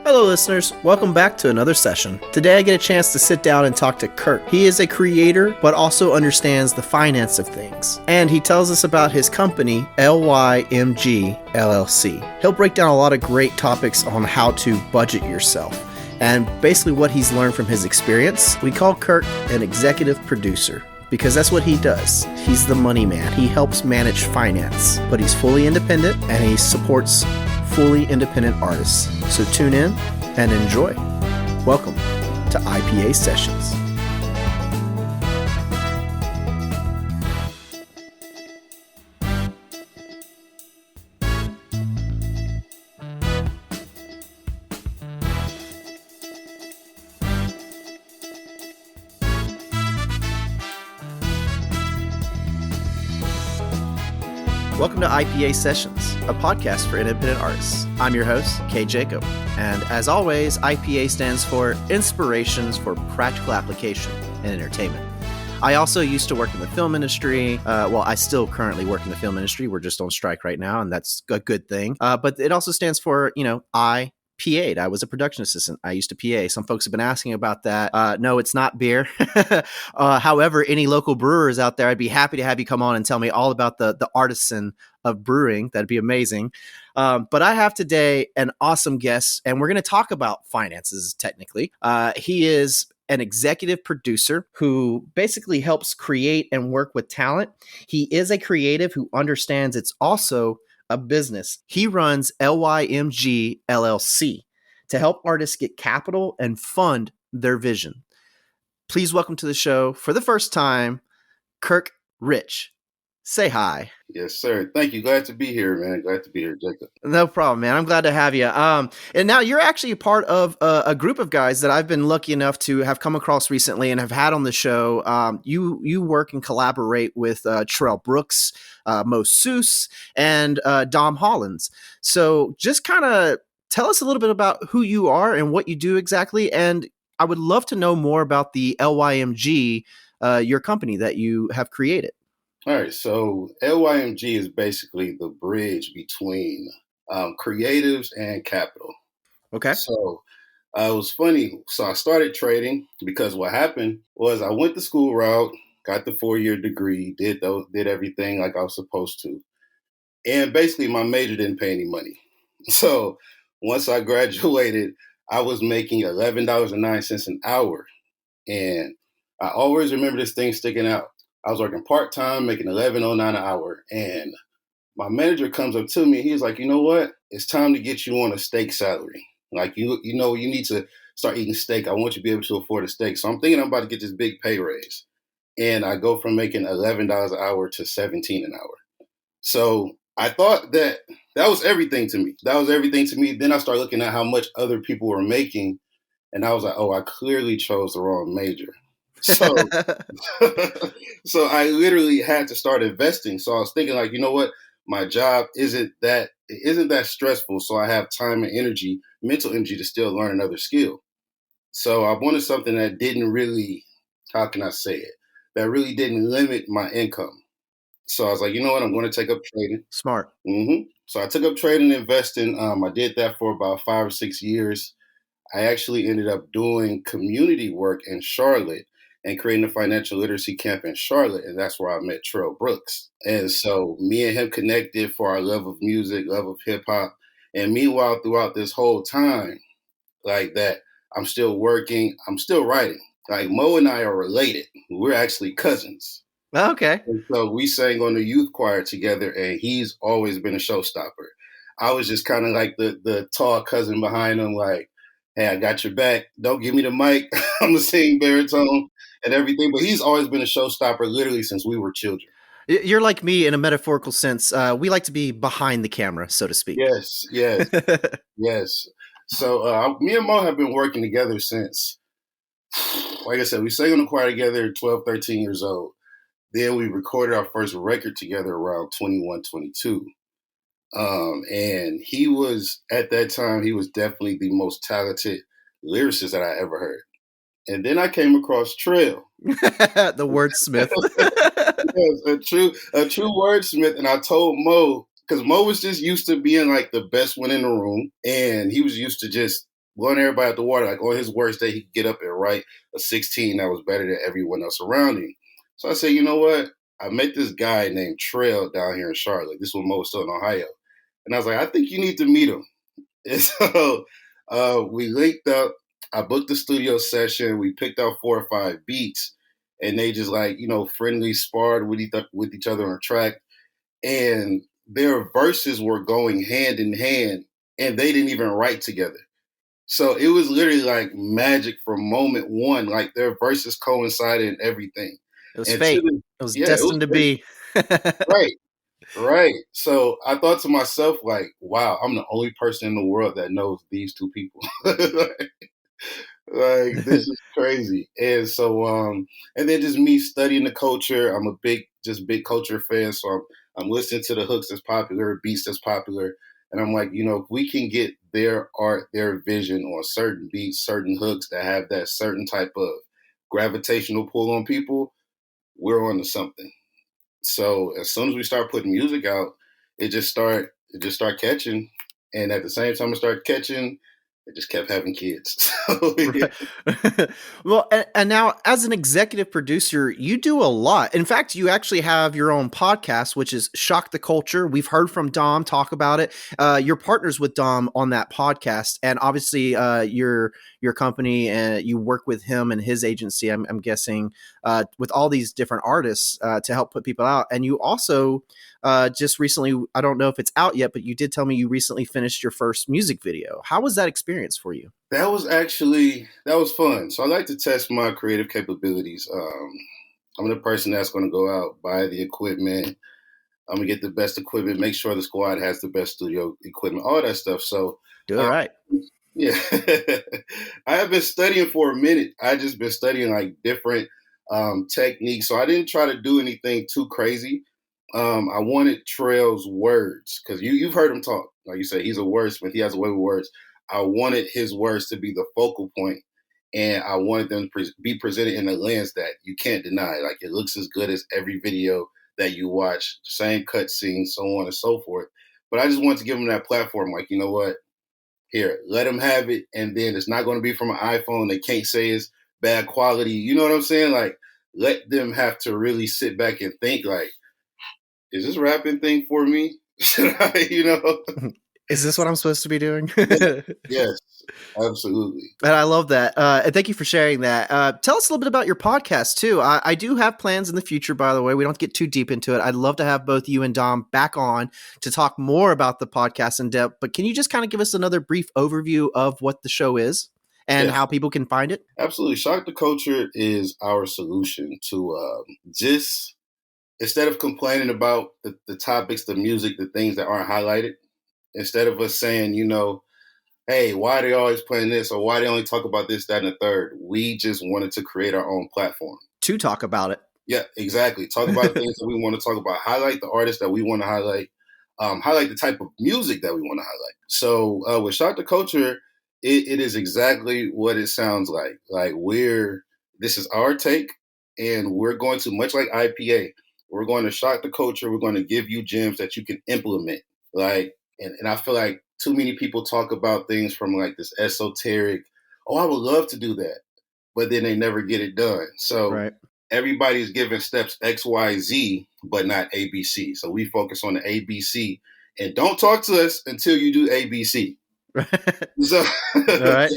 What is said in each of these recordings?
Hello listeners, welcome back to another session. Today I get a chance to sit down and talk to Kirk. He is a creator, but also understands the finance of things. And he tells us about his company, LYMG LLC. He'll break down a lot of great topics on how to budget yourself. And basically what he's learned from his experience. We call Kirk an executive producer, because that's what he does. He's the money man. He helps manage finance, but he's fully independent and he supports fully independent artists. So tune in and enjoy. Welcome to IPA Sessions. Welcome to IPA Sessions, a podcast for independent artists. I'm your host, Kay Jacob, and as always, IPA stands for Inspirations for Practical Application and Entertainment. I also used to work in the film industry. I still currently work in the film industry. We're just on strike right now, and that's a good thing. But it also stands for, I PA'd. I was a production assistant. I used to PA. Some folks have been asking about that. No, it's not beer. However, any local brewers out there, I'd be happy to have you come on and tell me all about the artisan of brewing. That'd be amazing. But I have today an awesome guest, and we're going to talk about finances technically. He is an executive producer who basically helps create and work with talent. He is a creative who understands it's also a business. He runs LYMG LLC to help artists get capital and fund their vision. Please welcome to the show for the first time, Kirk Rich. Say hi. Yes, sir. Thank you. Glad to be here, man. Glad to be here, Jacob. No problem, man. I'm glad to have you. And now you're actually a part of a group of guys that I've been lucky enough to have come across recently and have had on the show. You work and collaborate with Terrell Brooks, Mo Seuss, and Dom Hollins. So just kind of tell us a little bit about who you are and what you do exactly. And I would love to know more about the LYMG, your company that you have created. All right, so LYMG is basically the bridge between creatives and capital. Okay. So it was funny. So I started trading because what happened was I went the school route, got the 4-year degree, did everything like I was supposed to. And basically my major didn't pay any money. So once I graduated, I was making $11.09 an hour. And I always remember this thing sticking out. I was working part-time, making $11.09 an hour. And my manager comes up to me. He's like, you know what? It's time to get you on a steak salary. Like, you need to start eating steak. I want you to be able to afford a steak. So I'm thinking I'm about to get this big pay raise. And I go from making $11 an hour to $17 an hour. So I thought that was everything to me. Then I started looking at how much other people were making. And I was like, oh, I clearly chose the wrong major. So I literally had to start investing. So I was thinking, like, you know what? My job isn't that stressful. So I have time and energy, mental energy to still learn another skill. So I wanted something that didn't really, how can I say it? That really didn't limit my income. So I was like, you know what? I'm going to take up trading. Smart. Mm-hmm. So I took up trading and investing. I did that for about 5 or 6 years. I actually ended up doing community work in Charlotte and creating a financial literacy camp in Charlotte. And that's where I met Terrell Brooks. And so me and him connected for our love of music, love of hip hop. And meanwhile, throughout this whole time, like that, I'm still working, I'm still writing. Like Mo and I are related. We're actually cousins. Okay. And so we sang on the youth choir together, and he's always been a showstopper. I was just kind of like the tall cousin behind him, like, hey, I got your back. Don't give me the mic. I'm going to sing baritone and everything. But he's always been a showstopper literally since we were children. You're like me in a metaphorical sense. We like to be behind the camera, so to speak. Yes. Yes. So me and Mo have been working together since, like I said, we sang on the choir together at 12, 13 years old. Then we recorded our first record together around 21, 22. And he was, at that time, he was definitely the most talented lyricist that I ever heard. And then I came across Trail. The wordsmith. Yes, a true wordsmith. And I told Mo, because Mo was just used to being like the best one in the room. And he was used to just blowing everybody out the water. Like on his worst day, he could get up and write a 16 that was better than everyone else around him. So I said, you know what? I met this guy named Trail down here in Charlotte. This was Mo still in Ohio. And I was like, I think you need to meet him. And so we linked up. I booked the studio session. We picked out 4 or 5 beats, and they just like, friendly sparred with each other on a track. And their verses were going hand in hand, and they didn't even write together. So it was literally like magic from moment one. Like their verses coincided and everything. It was And fate. It was destined to be. Right. Right. So I thought to myself, like, wow, I'm the only person in the world that knows these 2 people. Like this is crazy. And so and then just me studying the culture. I'm a big culture fan. So I'm listening to the hooks that's popular, beats that's popular. And I'm like, if we can get their art, their vision on certain beats, certain hooks that have that certain type of gravitational pull on people, we're on to something. So as soon as we start putting music out, it just start catching. And at the same time it started catching, it just kept having kids. Right. Well, and now as an executive producer, you do a lot. In fact, you actually have your own podcast, which is Shock the Culture. We've heard from Dom talk about it. You're partners with Dom on that podcast, and obviously your company and you work with him and his agency. I'm guessing with all these different artists to help put people out. And you also just recently, I don't know if it's out yet, but you did tell me you recently finished your first music video. How was that experience for you? That was fun. So I like to test my creative capabilities. I'm the person that's going to go out, buy the equipment. I'm going to get the best equipment, make sure the squad has the best studio equipment, all that stuff. So do it right. Yeah. I have been studying for a minute. I just been studying like different techniques. So I didn't try to do anything too crazy. I wanted Trail's words, because you've heard him talk. Like you say, he's a wordsmith. He has a way with words. I wanted his words to be the focal point, and I wanted them to be presented in a lens that you can't deny. Like it looks as good as every video that you watch, same cut scenes, so on and so forth. But I just wanted to give him that platform. Like, you know what? Here, let him have it, and then it's not going to be from an iPhone. They can't say it's bad quality. You know what I'm saying? Like, let them have to really sit back and think, like, is this rapping thing for me? Should I, Is this what I'm supposed to be doing? Yes, absolutely. And I love that. And thank you for sharing that. Tell us a little bit about your podcast too. I do have plans in the future, by the way. We don't get too deep into it. I'd love to have both you and Dom back on to talk more about the podcast in depth. But can you just kind of give us another brief overview of what the show is and how people can find it? Absolutely. Shock the Culture is our solution to just, instead of complaining about the topics, the music, the things that aren't highlighted, instead of us saying, hey, why are they always playing this, or why they only talk about this, that, and the third, we just wanted to create our own platform. To talk about it. Yeah, exactly. Talk about things that we want to talk about, highlight the artists that we want to highlight, highlight the type of music that we want to highlight. So with Shock the Culture, it is exactly what it sounds like. Like this is our take, and we're going to, much like IPA, we're going to shock the culture. We're going to give you gems that you can implement. Like, and I feel like too many people talk about things from like this esoteric, oh, I would love to do that, but then they never get it done. So everybody's given steps X, Y, Z, but not ABC. So we focus on the ABC, and don't talk to us until you do ABC. So, all right.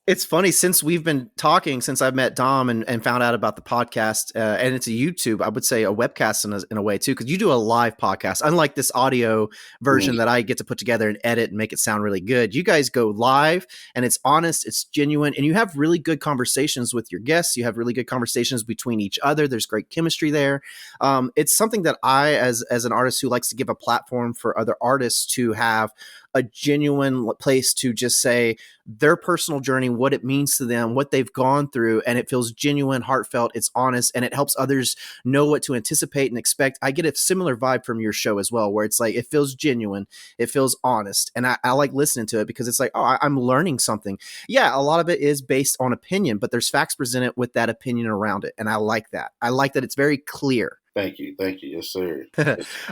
It's funny, since we've been talking, since I've met Dom and found out about the podcast, and it's a YouTube, I would say a webcast in a way too, because you do a live podcast, unlike this audio version that I get to put together and edit and make it sound really good. You guys go live, and it's honest, it's genuine, and you have really good conversations with your guests. You have really good conversations between each other. There's great chemistry there. It's something that I, as an artist who likes to give a platform for other artists to have a genuine place to just say their personal journey, what it means to them, what they've gone through, and it feels genuine, heartfelt, it's honest, and it helps others know what to anticipate and expect. I get a similar vibe from your show as well, where it's like, it feels genuine, it feels honest, and I like listening to it because it's like, oh, I'm learning something. Yeah, a lot of it is based on opinion, but there's facts presented with that opinion around it, and I like that. I like that it's very clear. Thank you, yes, sir.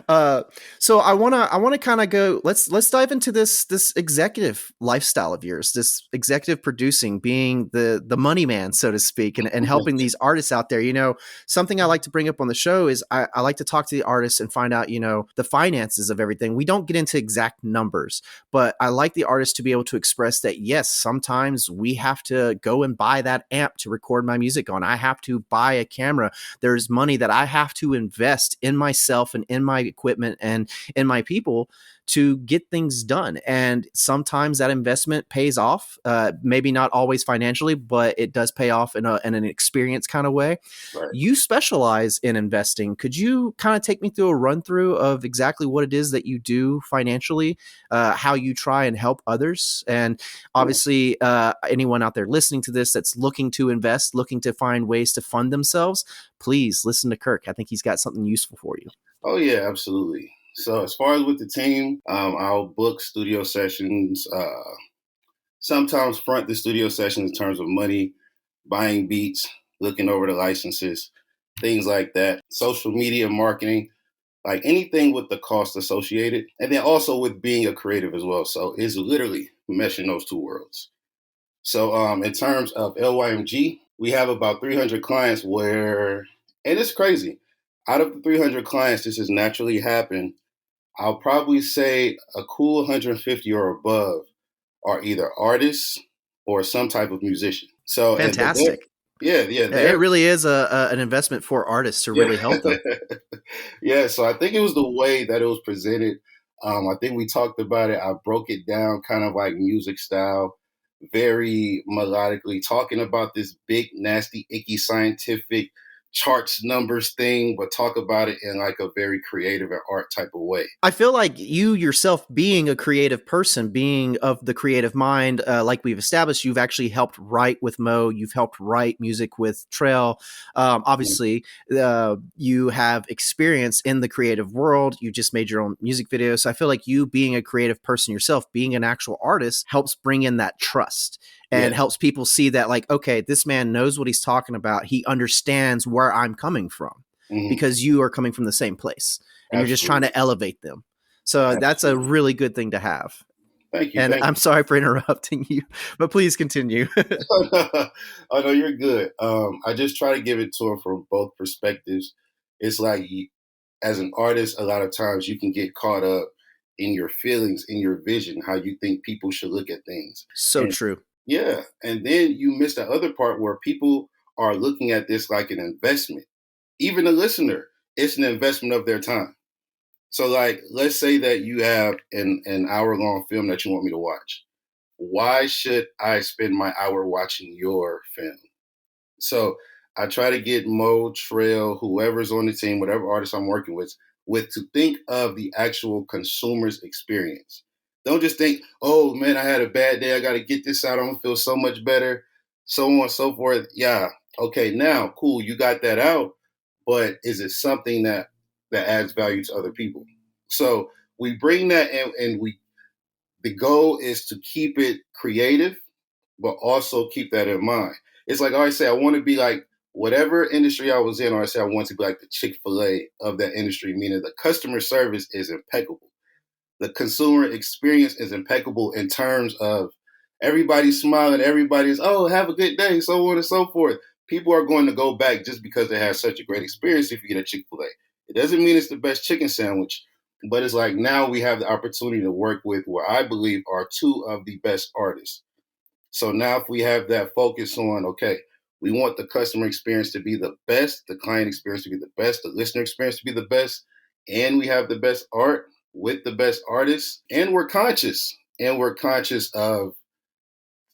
uh, so I wanna kind of go. Let's dive into this executive lifestyle of yours, this executive producing, being the money man, so to speak, and helping these artists out there. Something I like to bring up on the show is I like to talk to the artists and find out the finances of everything. We don't get into exact numbers, but I like the artist to be able to express that yes, sometimes we have to go and buy that amp to record my music on. I have to buy a camera. There's money that I have to invest in myself and in my equipment and in my people to get things done. And sometimes that investment pays off, maybe not always financially, but it does pay off in an experience kind of way. Right. You specialize in investing. Could you kind of take me through a run through of exactly what it is that you do financially, how you try and help others? And obviously, anyone out there listening to this that's looking to invest, looking to find ways to fund themselves, please listen to Kirk. I think he's got something useful for you. Oh yeah, absolutely. So as far as with the team, I'll book studio sessions, sometimes front the studio sessions in terms of money, buying beats, looking over the licenses, things like that. Social media marketing, like anything with the cost associated. And then also with being a creative as well. So it's literally meshing those two worlds. So in terms of LYMG, we have about 300 clients and it's crazy. Out of the 300 clients, this has naturally happened. I'll probably say a cool 150 or above are either artists or some type of musician. So, Fantastic. yeah, It really is an investment for artists to really help them. Yeah, so I think it was the way that it was presented. I think we talked about it. I broke it down kind of like music style, very melodically, talking about this big, nasty, icky, scientific charts, numbers thing, but talk about it in like a very creative and art type of way. I feel like you yourself, being a creative person, being of the creative mind, like we've established, you've actually helped write with Mo. You've helped write music with Trail. Obviously, you have experience in the creative world. You just made your own music video. So I feel like you being a creative person yourself, being an actual artist, helps bring in that trust and helps people see that, like, okay, this man knows what he's talking about. He understands where I'm coming from because you are coming from the same place and you're just trying to elevate them. So that's a really good thing to have. Thank you. And I'm sorry for interrupting you, but please continue. Oh no, you're good. I just try to give it to them from both perspectives. It's like, as an artist, a lot of times you can get caught up in your feelings, in your vision, how you think people should look at things. So true. Yeah. And then you miss the other part where people are looking at this like an investment. Even the listener, it's an investment of their time. So like, let's say that you have an hour-long film that you want me to watch. Why should I spend my hour watching your film? So I try to get Mo, Trail, whoever's on the team, whatever artist I'm working with to think of the actual consumer's experience. Don't just think, oh man, I had a bad day. I got to get this out. I'm going to feel so much better, so on and so forth. Yeah. Okay. Now, cool. You got that out, but is it something that adds value to other people? So we bring that in, and the goal is to keep it creative, but also keep that in mind. It's like I always say, I want to be like whatever industry I was in, or I say I want to be like the Chick-fil-A of that industry, meaning the customer service is impeccable. The consumer experience is impeccable in terms of everybody's smiling, everybody's, oh, have a good day, so on and so forth. People are going to go back just because they had such a great experience if you get a Chick-fil-A. It doesn't mean it's the best chicken sandwich, but it's like now we have the opportunity to work with what I believe are two of the best artists. So now if we have that focus on, okay, we want the customer experience to be the best, the client experience to be the best, the listener experience to be the best, and we have the best art with the best artists, and we're conscious. And we're conscious of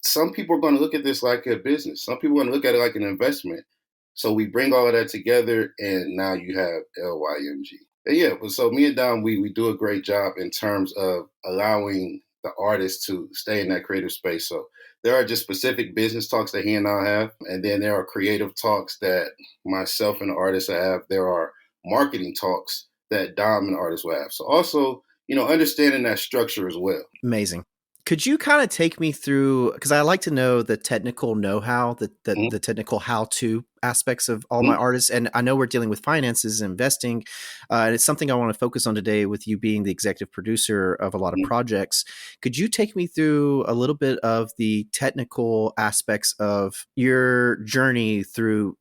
some people are going to look at this like a business. Some people are going to look at it like an investment. So we bring all of that together, and now you have LYMG. And yeah, so me and Dom, we do a great job in terms of allowing the artist to stay in that creative space. So there are just specific business talks that he and I have, and then there are creative talks that myself and the artist have. There are marketing talks that Dom and artists will have. So also, understanding that structure as well. Amazing. Could you kind of take me through, because I like to know the technical know-how, the technical how-to aspects of all my artists, and I know we're dealing with finances and investing, and it's something I want to focus on today with you being the executive producer of a lot of projects. Could you take me through a little bit of the technical aspects of your journey through,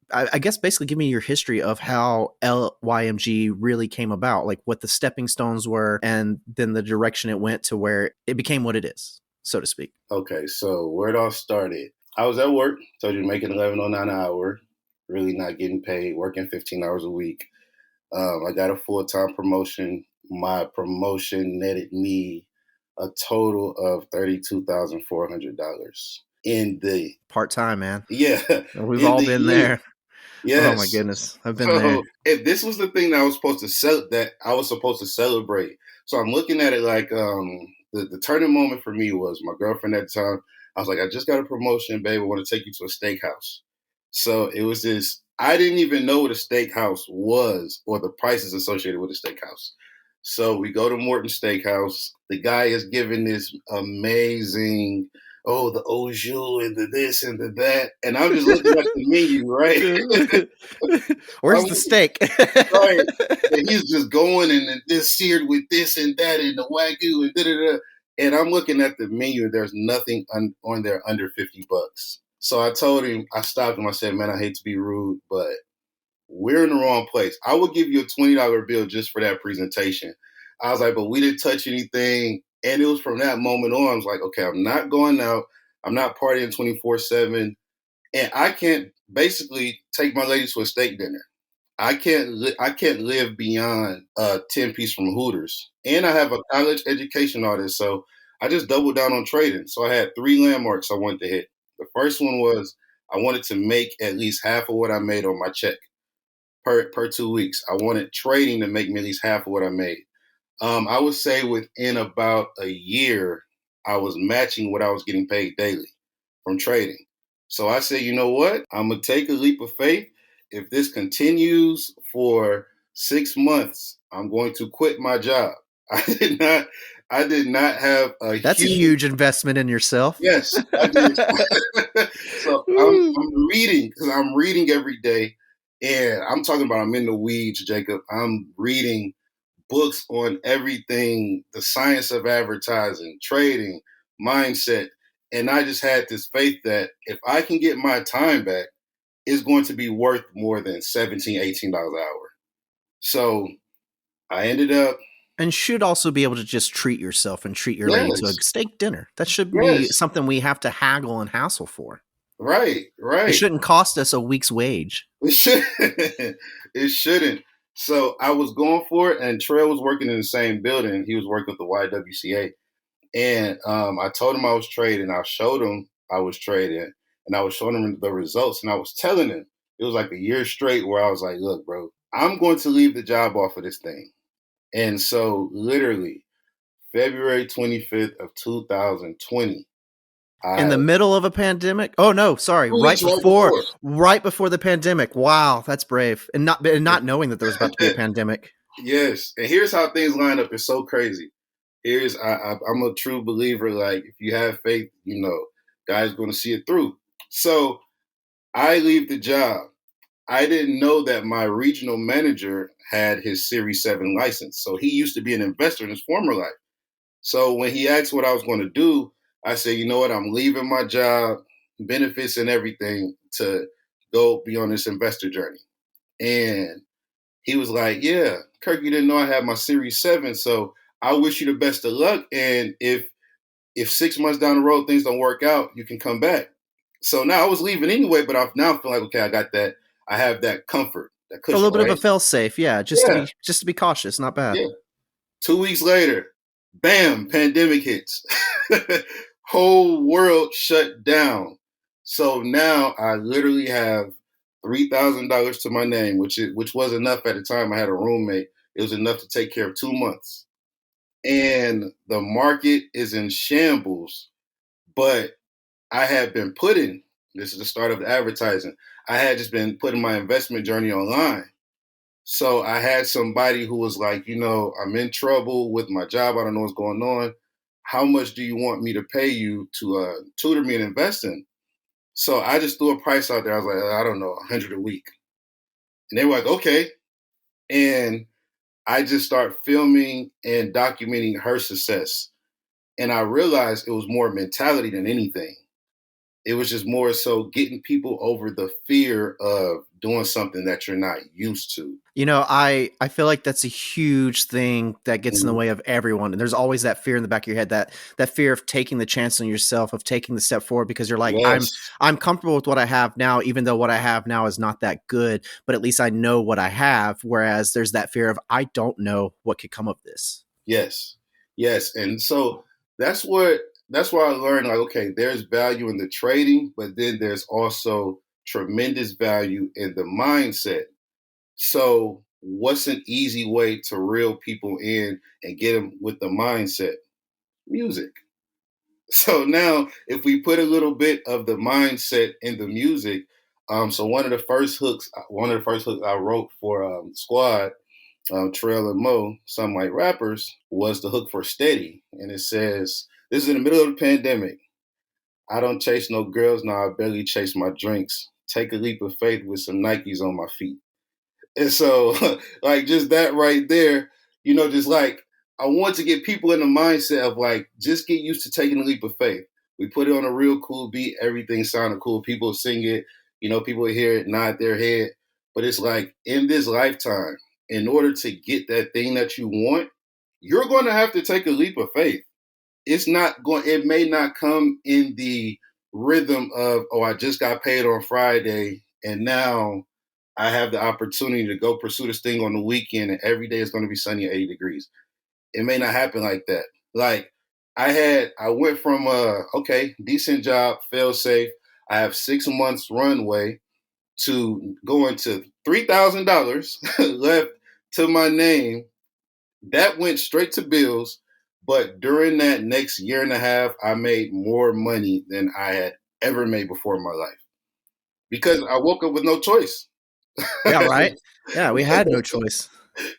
I guess basically give me your history of how LYMG really came about, like what the stepping stones were, and then the direction it went to where it became what it is, so to speak. Okay, so where it all started. I was at work, told you making $11.09 an hour, really not getting paid, working 15 hours a week. I got a full-time promotion. My promotion netted me a total of $32,400 in the Part-time, man. yeah We've in all the been year. there. Oh my Yes. goodness, I've been there. So if this was the thing that I was supposed to celebrate. So I'm looking at it like the turning moment for me was my girlfriend at the time. I was like, I just got a promotion, babe. I want to take you to a steakhouse. So it was this. I didn't even know what a steakhouse was or the prices associated with a steakhouse. So we go to Morton Steakhouse. The guy is giving this amazing, oh, the au jus and the this and the that. And I'm just looking at the menu, right? Where's the steak? Right. And he's just going and this seared with this and that and the wagyu and da da da. And I'm looking at the menu and there's nothing on there under $50. So I told him, I stopped him. I said, man, I hate to be rude, but we're in the wrong place. I will give you a $20 bill just for that presentation. I was like, but we didn't touch anything. And it was from that moment on, I was like, okay, I'm not going out. I'm not partying 24/7. And I can't basically take my lady to a steak dinner. I can't live beyond 10-piece from Hooters. And I have a college education artist, so I just doubled down on trading. So I had 3 landmarks I wanted to hit. The first one was I wanted to make at least half of what I made on my check per 2 weeks. I wanted trading to make me at least half of what I made. I would say within about a year, I was matching what I was getting paid daily from trading. So I said, you know what? I'm going to take a leap of faith. If this continues for 6 months, I'm going to quit my job. I did not have a That's a huge investment in yourself. Yes, I did. So I'm reading because I'm reading every day. And I'm talking about I'm in the weeds, Jacob. I'm reading books on everything, the science of advertising, trading, mindset. And I just had this faith that if I can get my time back, it's going to be worth more than $17, $18 an hour. So I ended up. And should also be able to just treat yourself and treat your lady to a steak dinner. That should be something we have to haggle and hassle for. Right. It shouldn't cost us a week's wage. It shouldn't. It shouldn't. So I was going for it, and Trey was working in the same building. He was working with the YWCA. And I told him I was trading. I showed him I was trading, and I was showing him the results, and I was telling him it was like a year straight where I was like, look, bro, I'm going to leave the job off of this thing. And so literally February 25th of 2020. In the middle of a pandemic? Oh no, sorry, right before the pandemic. Wow, that's brave. And not knowing that there was about to be a pandemic. Yes. And here's how things line up. It's so crazy. I'm a true believer. Like, if you have faith, you know, God's going to see it through. So I leave the job. I didn't know that my regional manager had his Series 7 license. So he used to be an investor in his former life. So when he asked what I was going to do, I said, you know what, I'm leaving my job, benefits and everything, to go be on this investor journey. And he was like, yeah, Kirk, you didn't know I had my Series 7. So I wish you the best of luck. And if 6 months down the road things don't work out, you can come back. So now I was leaving anyway, but I now feel like, okay, I got that. I have that comfort, that cushion. A little bit of a fail safe, yeah. Just to be cautious, not bad. Yeah. 2 weeks later, bam, pandemic hits. Whole world shut down. So now I literally have $3,000 to my name, which was enough at the time. I had a roommate. It was enough to take care of 2 months. And the market is in shambles. But I had been this is the start of the advertising. I had just been putting my investment journey online. So I had somebody who was like, you know, I'm in trouble with my job. I don't know what's going on. how much do you want me to pay you to tutor me and invest in? So I just threw a price out there. I was like, I don't know, 100 a week. And they were like, okay. And I just started filming and documenting her success. And I realized it was more mentality than anything. It was just more so getting people over the fear of doing something that you're not used to. I feel like that's a huge thing that gets in the way of everyone. And there's always that fear in the back of your head, that fear of taking the chance on yourself, of taking the step forward, because you're like, Yes. I'm comfortable with what I have now, even though what I have now is not that good, but at least I know what I have. Whereas there's that fear of, I don't know what could come of this. Yes. Yes. And so that's why I learned, like, okay, there's value in the trading, but then there's also tremendous value in the mindset. So what's an easy way to reel people in and get them with the mindset? Music. So now if we put a little bit of the mindset in the music, so one of the first hooks I wrote for Squad, Trail and Mo, Some Like Rappers, was the hook for Steady. And it says, this is in the middle of the pandemic. I don't chase no girls, no, I barely chase my drinks. Take a leap of faith with some Nikes on my feet. And so, like, just that right there, just like, I want to get people in the mindset of, like, just get used to taking a leap of faith. We put it on a real cool beat. Everything sounded cool. People sing it. People hear it, nod their head. But it's like, in this lifetime, in order to get that thing that you want, you're going to have to take a leap of faith. It may not come in the rhythm of, oh, I just got paid on Friday and now I have the opportunity to go pursue this thing on the weekend and every day is going to be sunny at 80 degrees. It may not happen like that. Like I went from okay, decent job, fail safe. I have 6 months runway to going to $3,000 left to my name. That went straight to bills. But during that next year and a half, I made more money than I had ever made before in my life because I woke up with no choice. Yeah, right? Yeah, we had no choice.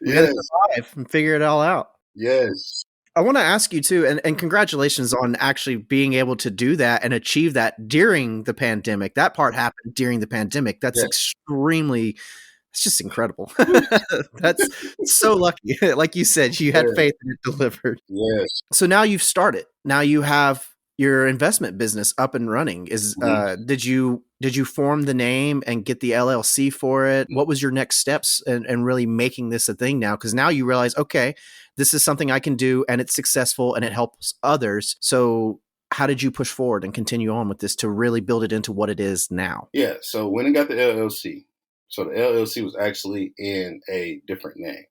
We had to Yes. survive and figure it all out. Yes. I want to ask you too, and congratulations on actually being able to do that and achieve that during the pandemic. That part happened during the pandemic. That's Yes. it's just incredible. That's so lucky. Like you said, you had Yeah. faith and it delivered. Yes. So now you've started. Now you have your investment business up and running. Did you form the name and get the LLC for it? What was your next steps and really making this a thing now? Because now you realize, okay, this is something I can do and it's successful and it helps others. So how did you push forward and continue on with this to really build it into what it is now? Yeah. So when I got the LLC, so the LLC was actually in a different name.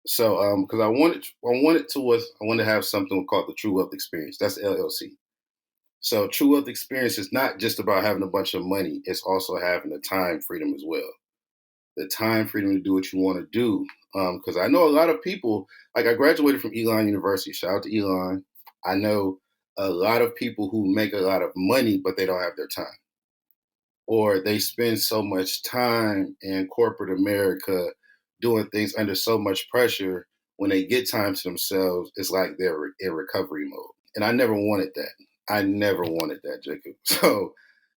So because I wanted to have something called the True Wealth Experience. That's the LLC. So True Wealth Experience is not just about having a bunch of money. It's also having the time freedom as well. The time freedom to do what you want to do. Because I know a lot of people, like I graduated from Elon University. Shout out to Elon. I know a lot of people who make a lot of money, but they don't have their time. Or they spend so much time in corporate America doing things under so much pressure. When they get time to themselves, it's like they're in recovery mode. And I never wanted that. I never wanted that, Jacob. So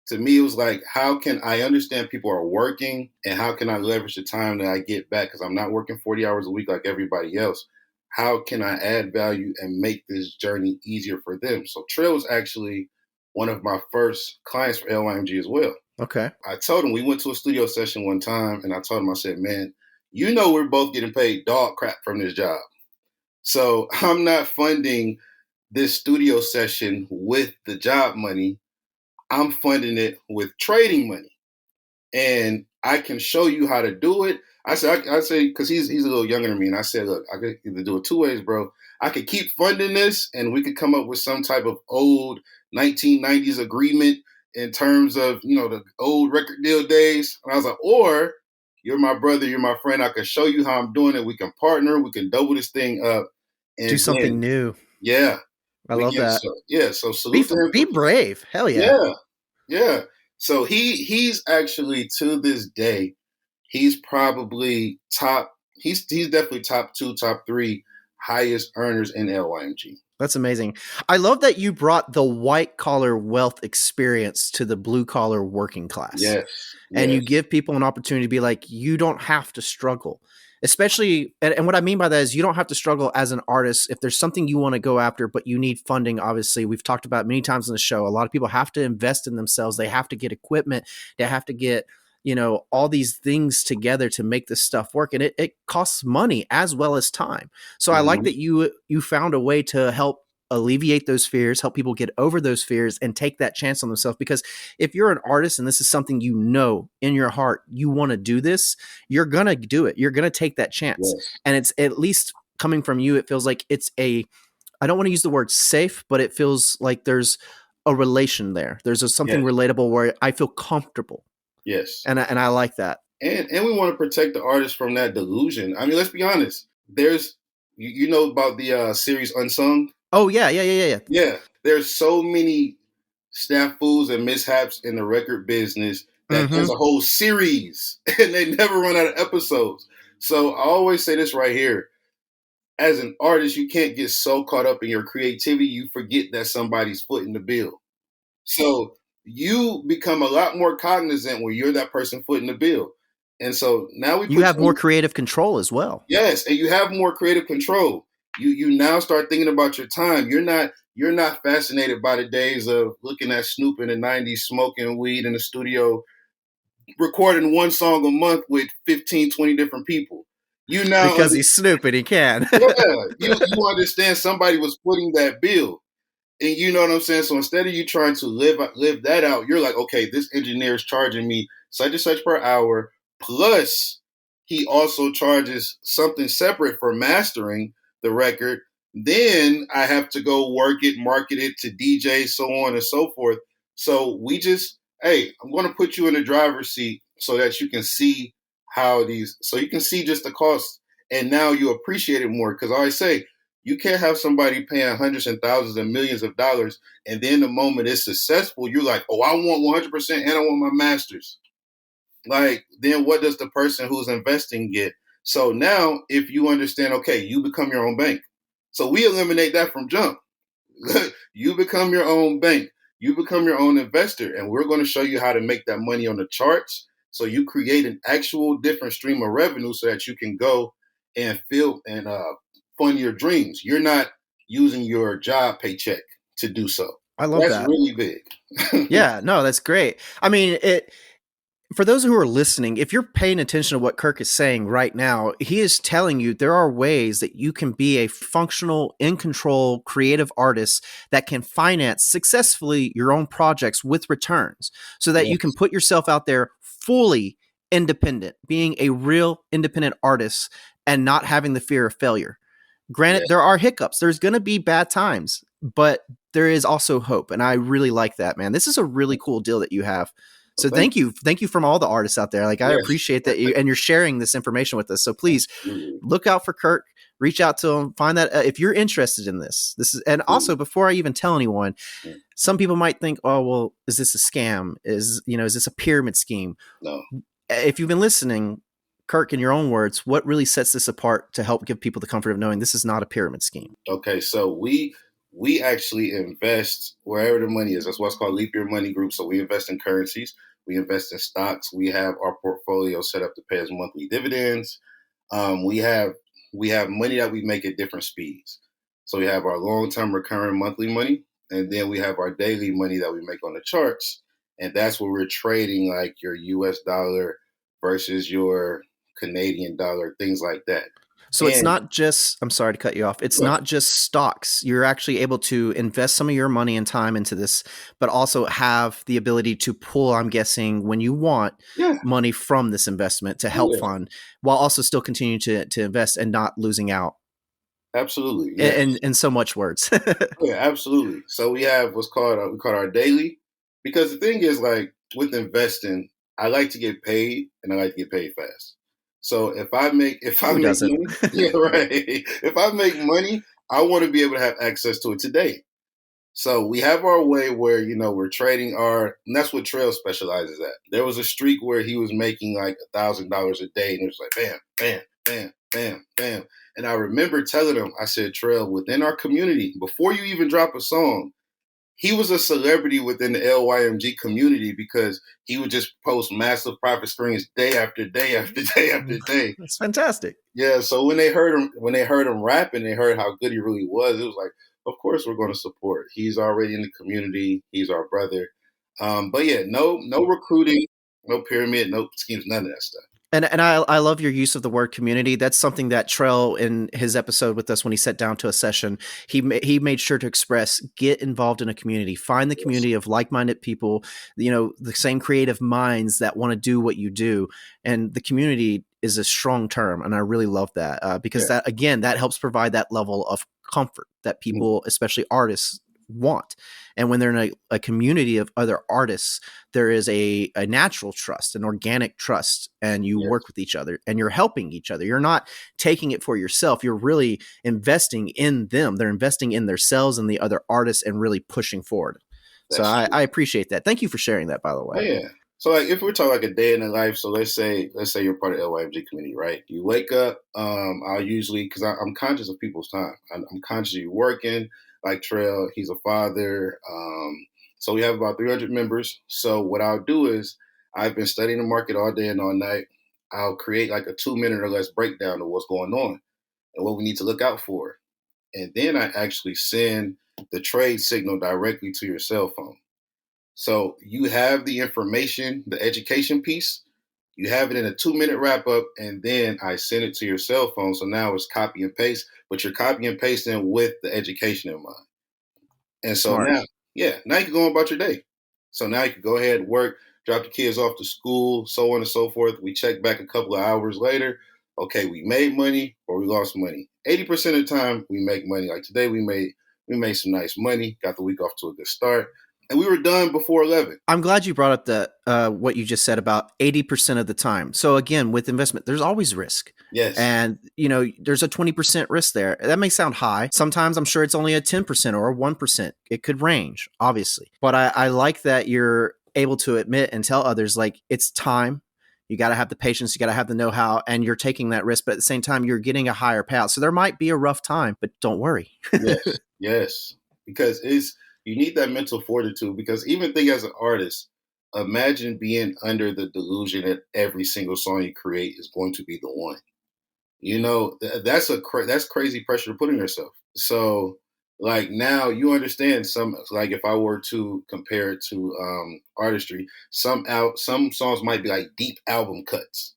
to me, it was like, how can I understand people are working and how can I leverage the time that I get back? Because I'm not working 40 hours a week like everybody else. How can I add value and make this journey easier for them? So Trail was actually one of my first clients for LYMG as well. Okay. I told him, we went to a studio session one time and I told him, I said, man, we're both getting paid dog crap from this job. So I'm not funding this studio session with the job money. I'm funding it with trading money. And I can show you how to do it. I say, because he's a little younger than me. And I said, look, I could either do it two ways, bro. I could keep funding this and we could come up with some type of old 1990s agreement in terms of, the old record deal days. And I was like, or you're my brother, you're my friend. I can show you how I'm doing it. We can partner. We can double this thing up. And do something new. Yeah. I love that. So salute to him. Be brave. Hell yeah. Yeah. Yeah. So he's actually, to this day, he's probably he's definitely top 2, top 3 highest earners in LYMG. That's amazing. I love that you brought the white collar wealth experience to the blue collar working class. Yes, And you yes. give people an opportunity to be like, you don't have to struggle. Especially, and what I mean by that is you don't have to struggle as an artist. If there's something you want to go after, but you need funding, obviously, we've talked about many times in the show, a lot of people have to invest in themselves. They have to get equipment. They have to get, all these things together to make this stuff work. And it costs money as well as time. So I like Mhm. that you found a way to help alleviate those fears, help people get over those fears and take that chance on themselves. Because if you're an artist and this is something in your heart, you want to do this, you're going to do it. You're going to take that chance. Yes, And it's at least coming from you, it feels like I don't want to use the word safe, but it feels like there's a relation there. There's something yes, relatable where I feel comfortable. yes. And I like that. And we want to protect the artist from that delusion. I mean, let's be honest. There's you know about the series Unsung? Oh yeah. Yeah, there's so many snafus and mishaps in the record business that Mm-hmm. there's a whole series and they never run out of episodes. So I always say this right here. As an artist, you can't get so caught up in your creativity, you forget that somebody's footing the bill. So you become a lot more cognizant when you're that person footing the bill. And so now we You put have more you, creative control as well. yes, and you have more creative control. You now start thinking about your time. You're not fascinated by the days of looking at Snoop in the 90s smoking weed in the studio, recording one song a month with 15, 20 different people. You now Because he's Snoop and he can. yeah, you understand somebody was putting that bill. And you know what I'm saying? So instead of you trying to live that out, you're like, okay, this engineer is charging me such and such per hour. Plus, he also charges something separate for mastering the record. Then I have to go work it, market it to DJ, so on and so forth. So we just, hey, I'm going to put you in the driver's seat so that you can see so you can see just the cost. And now you appreciate it more. Because I always say, you can't have somebody paying hundreds and thousands and millions of dollars, and then the moment it's successful, you're like, "Oh, I want 100%, and I want my masters." Like, then what does the person who's investing get? So now, if you understand, okay, you become your own bank. So we eliminate that from jump. You become your own bank. You become your own investor, and we're going to show you how to make that money on the charts. So you create an actual different stream of revenue, so that you can go and feel and fund your dreams. You're not using your job paycheck to do so. I love That's that. really big. Yeah, no, that's great. I mean, for those who are listening, if you're paying attention to what Kirk is saying right now, he is telling you there are ways that you can be a functional, in control, creative artist that can finance successfully your own projects with returns so that you can Yes. put yourself out there fully independent, being a real independent artist and not having the fear of failure. Granted, Yes. there are hiccups. There's going to be bad times, but there is also hope. And I really like that, man. This is a really cool deal that you have. Well, So thank you. Thank you from all the artists out there. Like, I yes. appreciate that and you're sharing this information with us. So please Absolutely. look out for Kirk, reach out to him, find that if you're interested in this is, and also before I even tell anyone, some people might think, oh, well, is this a scam? Is this a pyramid scheme? No. If you've been listening, Kirk, in your own words, what really sets this apart to help give people the comfort of knowing this is not a pyramid scheme? Okay, so we actually invest wherever the money is. That's what's called Leap Year Money Group. So we invest in currencies, we invest in stocks. We have our portfolio set up to pay us monthly dividends. We have money that we make at different speeds. So we have our long-term recurring monthly money, and then we have our daily money that we make on the charts, and that's where we're trading like your U.S. dollar versus your Canadian dollar, things like that. So it's And not just, I'm sorry to cut you off. It's but not just stocks. You're actually able to invest some of your money and time into this, but also have the ability to pull, I'm guessing, when you want yeah, money from this investment to help yeah, fund while also still continuing to invest and not losing out absolutely, yes. in so much words. Yeah, absolutely. So we have what's called we call our daily, because the thing is, like with investing, I like to get paid and I like to get paid fast. So if I Who make doesn't? money, yeah, right. If I make money, I want to be able to have access to it today. So we have our way where we're trading and that's what Trail specializes at. There was a streak where he was making like $1,000 a day, and it was like bam, bam, bam, bam, bam. And I remember telling him, I said, Trail, within our community, before you even drop a song, he was a celebrity within the LYMG community because he would just post massive profit screens day after day after day after day. That's fantastic. Yeah, so when they heard him rapping, they heard how good he really was. It was like, of course we're going to support. He's already in the community. He's our brother. But yeah, no recruiting, no pyramid, no schemes, none of that stuff. And I love your use of the word community. That's something that Trell, in his episode with us when he sat down to a session, he made sure to express: get involved in a community, find the community of like-minded people, the same creative minds that want to do what you do. And the community is a strong term, and I really love that because that, again, that helps provide that level of comfort that people, especially artists, want. And when they're in a community of other artists, there is a natural trust, an organic trust, and you work with each other and you're helping each other. You're not taking it for yourself. You're really investing in them. They're investing in themselves and the other artists and really pushing forward. So I appreciate that. Thank you for sharing that, by the way. Oh, yeah. So like if we're talking like a day in the life, so let's say you're part of the LYMG community, right? You wake up, I'll usually, because I'm conscious of people's time. I'm conscious of you working. Like Trail, he's a father. So we have about 300 members. So what I'll do is I've been studying the market all day and all night. I'll create like a 2-minute or less breakdown of what's going on and what we need to look out for. And then I actually send the trade signal directly to your cell phone. So you have the information, the education piece, you have it in a 2-minute wrap up, and then I send it to your cell phone. So now it's copy and paste, but you're copy and pasting with the education in mind. And so now you can go on about your day. So now you can go ahead and work, drop the kids off to school, so on and so forth. We check back a couple of hours later. Okay, we made money or we lost money. 80% of the time we make money. Like today we made some nice money, got the week off to a good start. And we were done before 11. I'm glad you brought up what you just said about 80% of the time. So again, with investment, there's always risk. Yes. And, there's a 20% risk there. That may sound high. Sometimes I'm sure it's only a 10% or a 1%. It could range, obviously. But I like that you're able to admit and tell others, like, it's time. You got to have the patience. You got to have the know-how, and you're taking that risk. But at the same time, you're getting a higher payout. So there might be a rough time, but don't worry. Yes. Because you need that mental fortitude, because even think as an artist, imagine being under the delusion that every single song you create is going to be the one. That's crazy pressure to put on yourself. So like now you understand like if I were to compare it to artistry, some songs might be like deep album cuts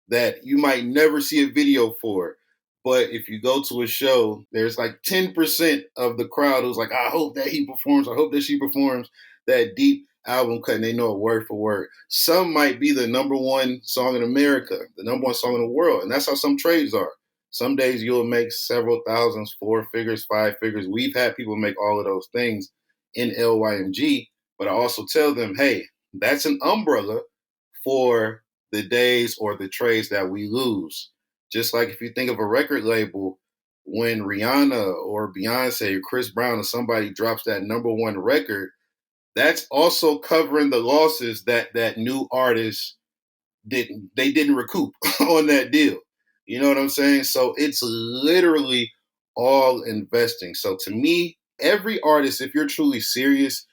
that you might never see a video for. But if you go to a show, there's like 10% of the crowd who's like, I hope that he performs, I hope that she performs that deep album cut, and they know it word for word. Some might be the number one song in America, the number one song in the world. And that's how some trades are. Some days you'll make several thousands, 4 figures, 5 figures. We've had people make all of those things in LYMG, but I also tell them, hey, that's an umbrella for the days or the trades that we lose. Just like if you think of a record label, when Rihanna or Beyonce or Chris Brown or somebody drops that number one record, that's also covering the losses that new artists didn't recoup on that deal. You know what I'm saying? So it's literally all investing. So to me, every artist, if you're truly serious,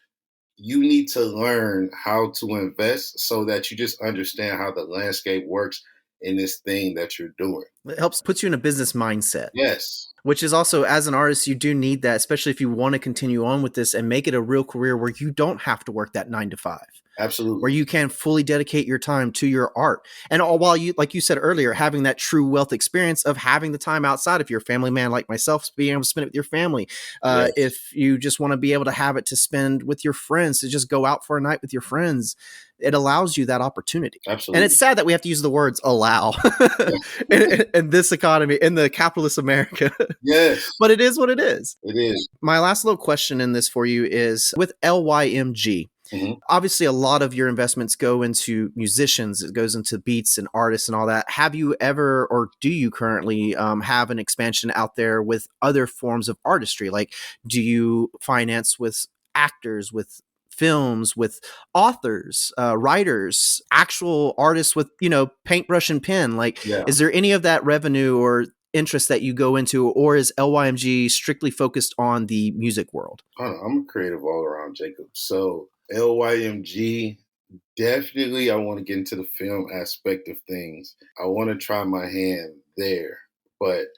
you need to learn how to invest so that you just understand how the landscape works in this thing that you're doing. It helps put you in a business mindset. Yes. Which is also, as an artist, you do need that, especially if you want to continue on with this and make it a real career where you don't have to work that 9 to 5. Absolutely. Where you can fully dedicate your time to your art. And all while you, like you said earlier, having that true wealth experience of having the time outside, if you're a family man like myself, being able to spend it with your family. Yes. If you just want to be able to have it to spend with your friends, to just go out for a night with your friends, it allows you that opportunity. Absolutely. And it's sad that we have to use the words allow in this economy, in the capitalist America. Yes. But it is what it is. It is. My last little question in this for you is with LYMG. Mm-hmm. Obviously, a lot of your investments go into musicians. It goes into beats and artists and all that. Have you ever, or do you currently have an expansion out there with other forms of artistry? Like, do you finance with actors, with films with authors, writers, actual artists with, paintbrush and pen. Like, Yeah. is there any of that revenue or interest that you go into, or is LYMG strictly focused on the music world? I don't know, I'm a creative all around, Jacob. So LYMG, definitely I want to get into the film aspect of things. I want to try my hand there, but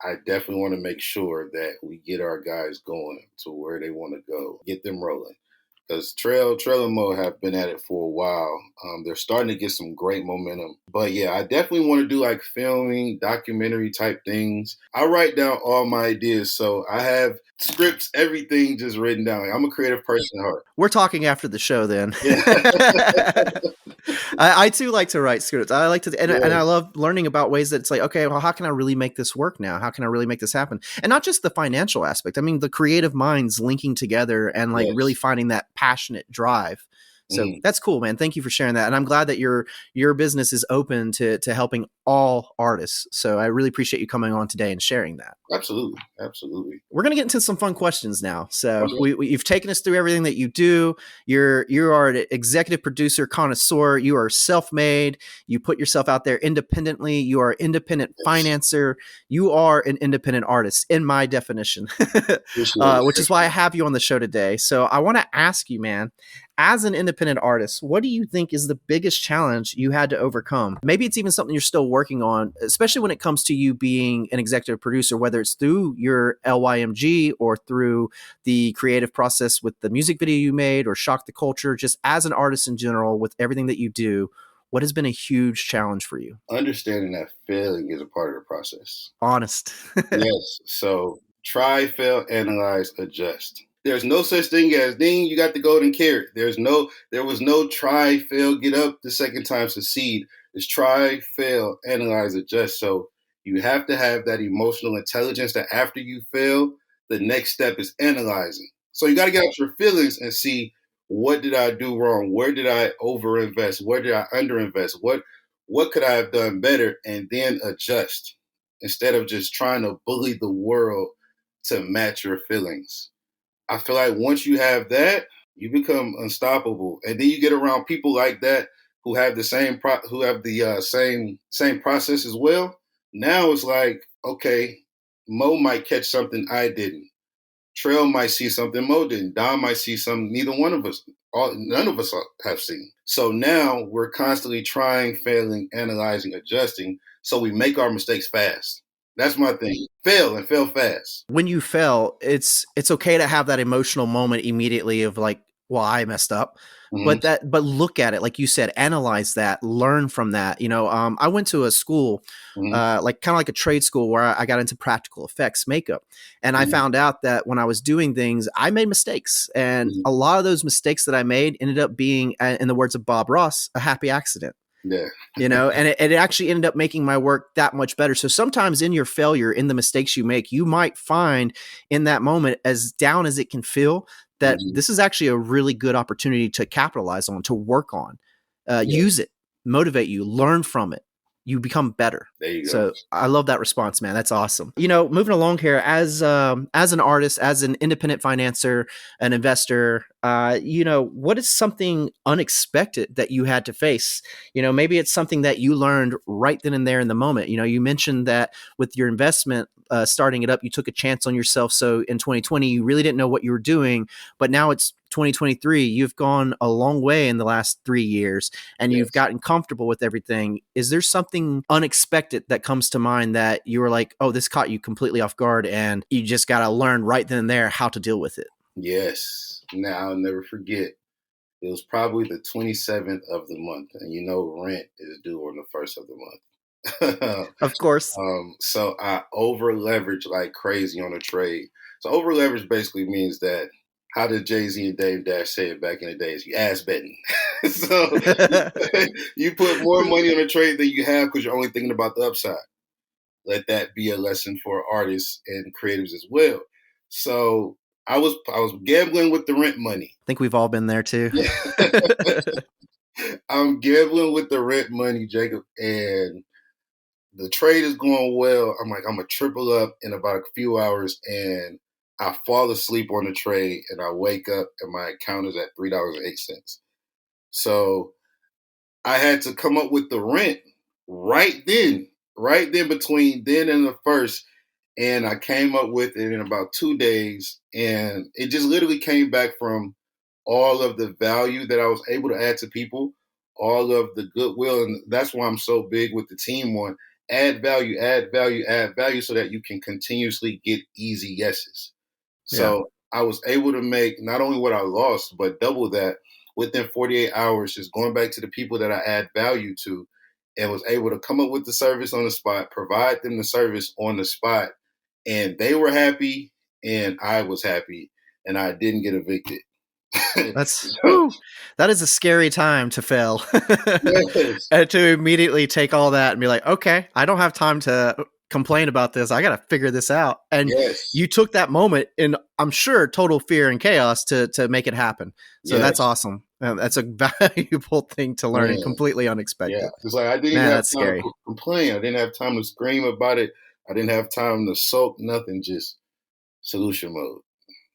I definitely want to make sure that we get our guys going to where they want to go, get them rolling. Because Trail and Mo have been at it for a while. They're starting to get some great momentum. But yeah, I definitely want to do like filming, documentary type things. I write down all my ideas. So I have scripts, everything just written down. Like, I'm a creative person at heart. We're talking after the show then. Yeah. I too like to write scripts. I like to, and Yeah. I love learning about ways that it's like, okay, well, how can I really make this work now? How can I really make this happen? And not just the financial aspect. I mean, the creative minds linking together and like really finding that passionate drive. So that's cool, man. Thank you for sharing that. And I'm glad that your business is open to helping all artists. So I really appreciate you coming on today and sharing that. Absolutely. Absolutely. We're going to get into some fun questions now. So you've taken us through everything that you do. You are an executive producer, connoisseur. You are self-made. You put yourself out there independently. You are an independent financer. You are an independent artist in my definition, which is why I have you on the show today. So I want to ask you, man, as an independent artist, what do you think is the biggest challenge you had to overcome? Maybe it's even something you're still working on, especially when it comes to you being an executive producer, whether it's through your LYMG or through the creative process with the music video you made or Shock the Culture, just as an artist in general with everything that you do. What has been a huge challenge for you? Understanding that failing is a part of the process. Honest. Yes. So try, fail, analyze, adjust. There's no such thing as ding, you got the golden carrot. There was no try, fail, get up the second time, succeed. It's try, fail, analyze, adjust. So you have to have that emotional intelligence that after you fail, the next step is analyzing. So you got to get out your feelings and see, what did I do wrong? Where did I overinvest? Where did I underinvest? What could I have done better? And then adjust instead of just trying to bully the world to match your feelings. I feel like once you have that, you become unstoppable, and then you get around people like that who have the same same process as well. Now it's like, okay, Mo might catch something I didn't. Trail might see something Mo didn't. Don might see something none of us have seen. So now we're constantly trying, failing, analyzing, adjusting, so we make our mistakes fast. That's my thing. Fail and fail fast. When you fail, it's okay to have that emotional moment immediately of like, well, I messed up. Mm-hmm. But look at it, like you said, analyze that, learn from that. I went to a school, like kind of like a trade school where I got into practical effects makeup. And I found out that when I was doing things, I made mistakes. And a lot of those mistakes that I made ended up being, in the words of Bob Ross, a happy accident. Yeah. And it actually ended up making my work that much better. So sometimes in your failure, in the mistakes you make, you might find in that moment, as down as it can feel, that this is actually a really good opportunity to capitalize on, to work on, use it, motivate you, learn from it. You become better. There you go. So I love that response, man. That's awesome. Moving along here, as an artist, as an independent financer, an investor, what is something unexpected that you had to face? Maybe it's something that you learned right then and there in the moment. You mentioned that with your investment, starting it up, you took a chance on yourself. So in 2020, you really didn't know what you were doing, but now it's 2023. You've gone a long way in the last 3 years, and you've gotten comfortable with everything. Is there something unexpected that comes to mind that you were like, oh, this caught you completely off guard, and you just got to learn right then and there how to deal with it? Yes. Now I'll never forget. It was probably the 27th of the month, and rent is due on the 1st of the month. Of course. So I over leveraged like crazy on a trade. So over leverage basically means that, how did Jay-Z and Dave Dash say it back in the days? You ass betting. So you put more money on a trade than you have because you're only thinking about the upside. Let that be a lesson for artists and creatives as well. So I was gambling with the rent money. I think we've all been there too. I'm gambling with the rent money, Jacob, and the trade is going well. I'm like, I'm going to triple up in about a few hours, and I fall asleep on the trade and I wake up and my account is at $3.08. So I had to come up with the rent right then between then and the first. And I came up with it in about 2 days. And it just literally came back from all of the value that I was able to add to people, all of the goodwill. And that's why I'm so big with the team on add value, add value, add value so that you can continuously get easy yeses. Yeah. So I was able to make not only what I lost, but double that within 48 hours, just going back to the people that I add value to, and was able to come up with the service on the spot, provide them the service on the spot. And they were happy and I was happy and I didn't get evicted. That's So, that is a scary time to fail. yes, And to immediately take all that and be like, okay, I don't have time to complain about this. I got to figure this out. And yes, you took that moment in, I'm sure, total fear and chaos to make it happen. So that's yes, awesome. That's a valuable thing to learn and man. completely Yeah. unexpected. It's like I didn't even Man, have that's time scary. to complain. I didn't have time to scream about it. I didn't have time to sulk, nothing, just solution mode.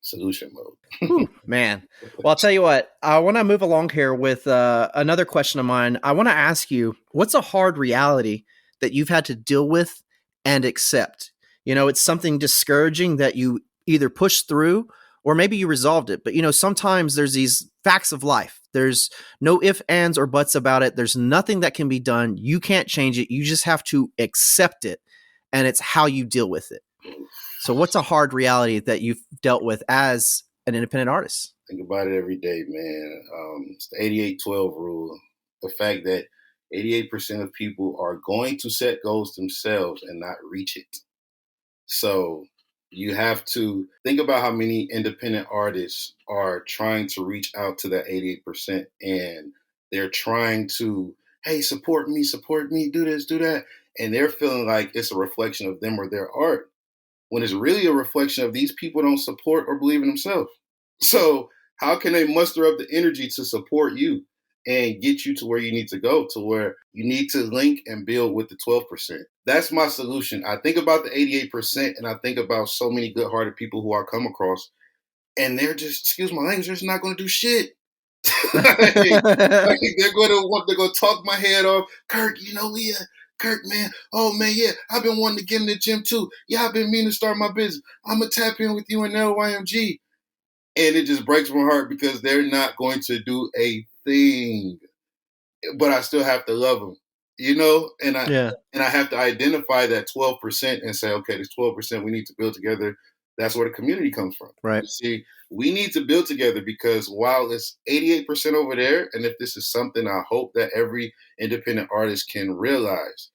Solution mode. Whew, man. Well, I'll tell you what, I want to move along here with another question of mine. I want to ask you, what's a hard reality that you've had to deal with and accept? It's something discouraging that you either pushed through or maybe you resolved it. But, sometimes there's these facts of life. There's no ifs, ands, or buts about it. There's nothing that can be done. You can't change it. You just have to accept it. And it's how you deal with it. So what's a hard reality that you've dealt with as an independent artist? Think about it every day, man. It's the 88-12 rule. The fact that 88% of people are going to set goals themselves and not reach it. So you have to think about how many independent artists are trying to reach out to that 88% and they're trying to, hey, support me, do this, do that. And they're feeling like it's a reflection of them or their art when it's really a reflection of these people don't support or believe in themselves. So how can they muster up the energy to support you and get you to where you need to go, to where you need to link and build with the 12%? That's my solution. I think about the 88% and I think about so many good-hearted people who I come across and they're just, excuse my language, they're just not going to do shit. They're gonna talk my head off. Kirk, Leah, Kirk, man. Oh man, yeah, I've been wanting to get in the gym too. Yeah, I've been meaning to start my business. I'm gonna tap in with you in LYMG. And it just breaks my heart because they're not going to do a thing. But I still have to love them, and Yeah. I have to identify that 12% and say, okay, this 12% we need to build together. That's where the community comes from. Right. You see, we need to build together because while it's 88% over there, and if this is something I hope that every independent artist can realize,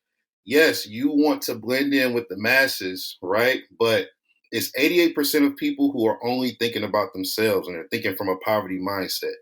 yes, you want to blend in with the masses, right? But it's 88% of people who are only thinking about themselves and they're thinking from a poverty mindset.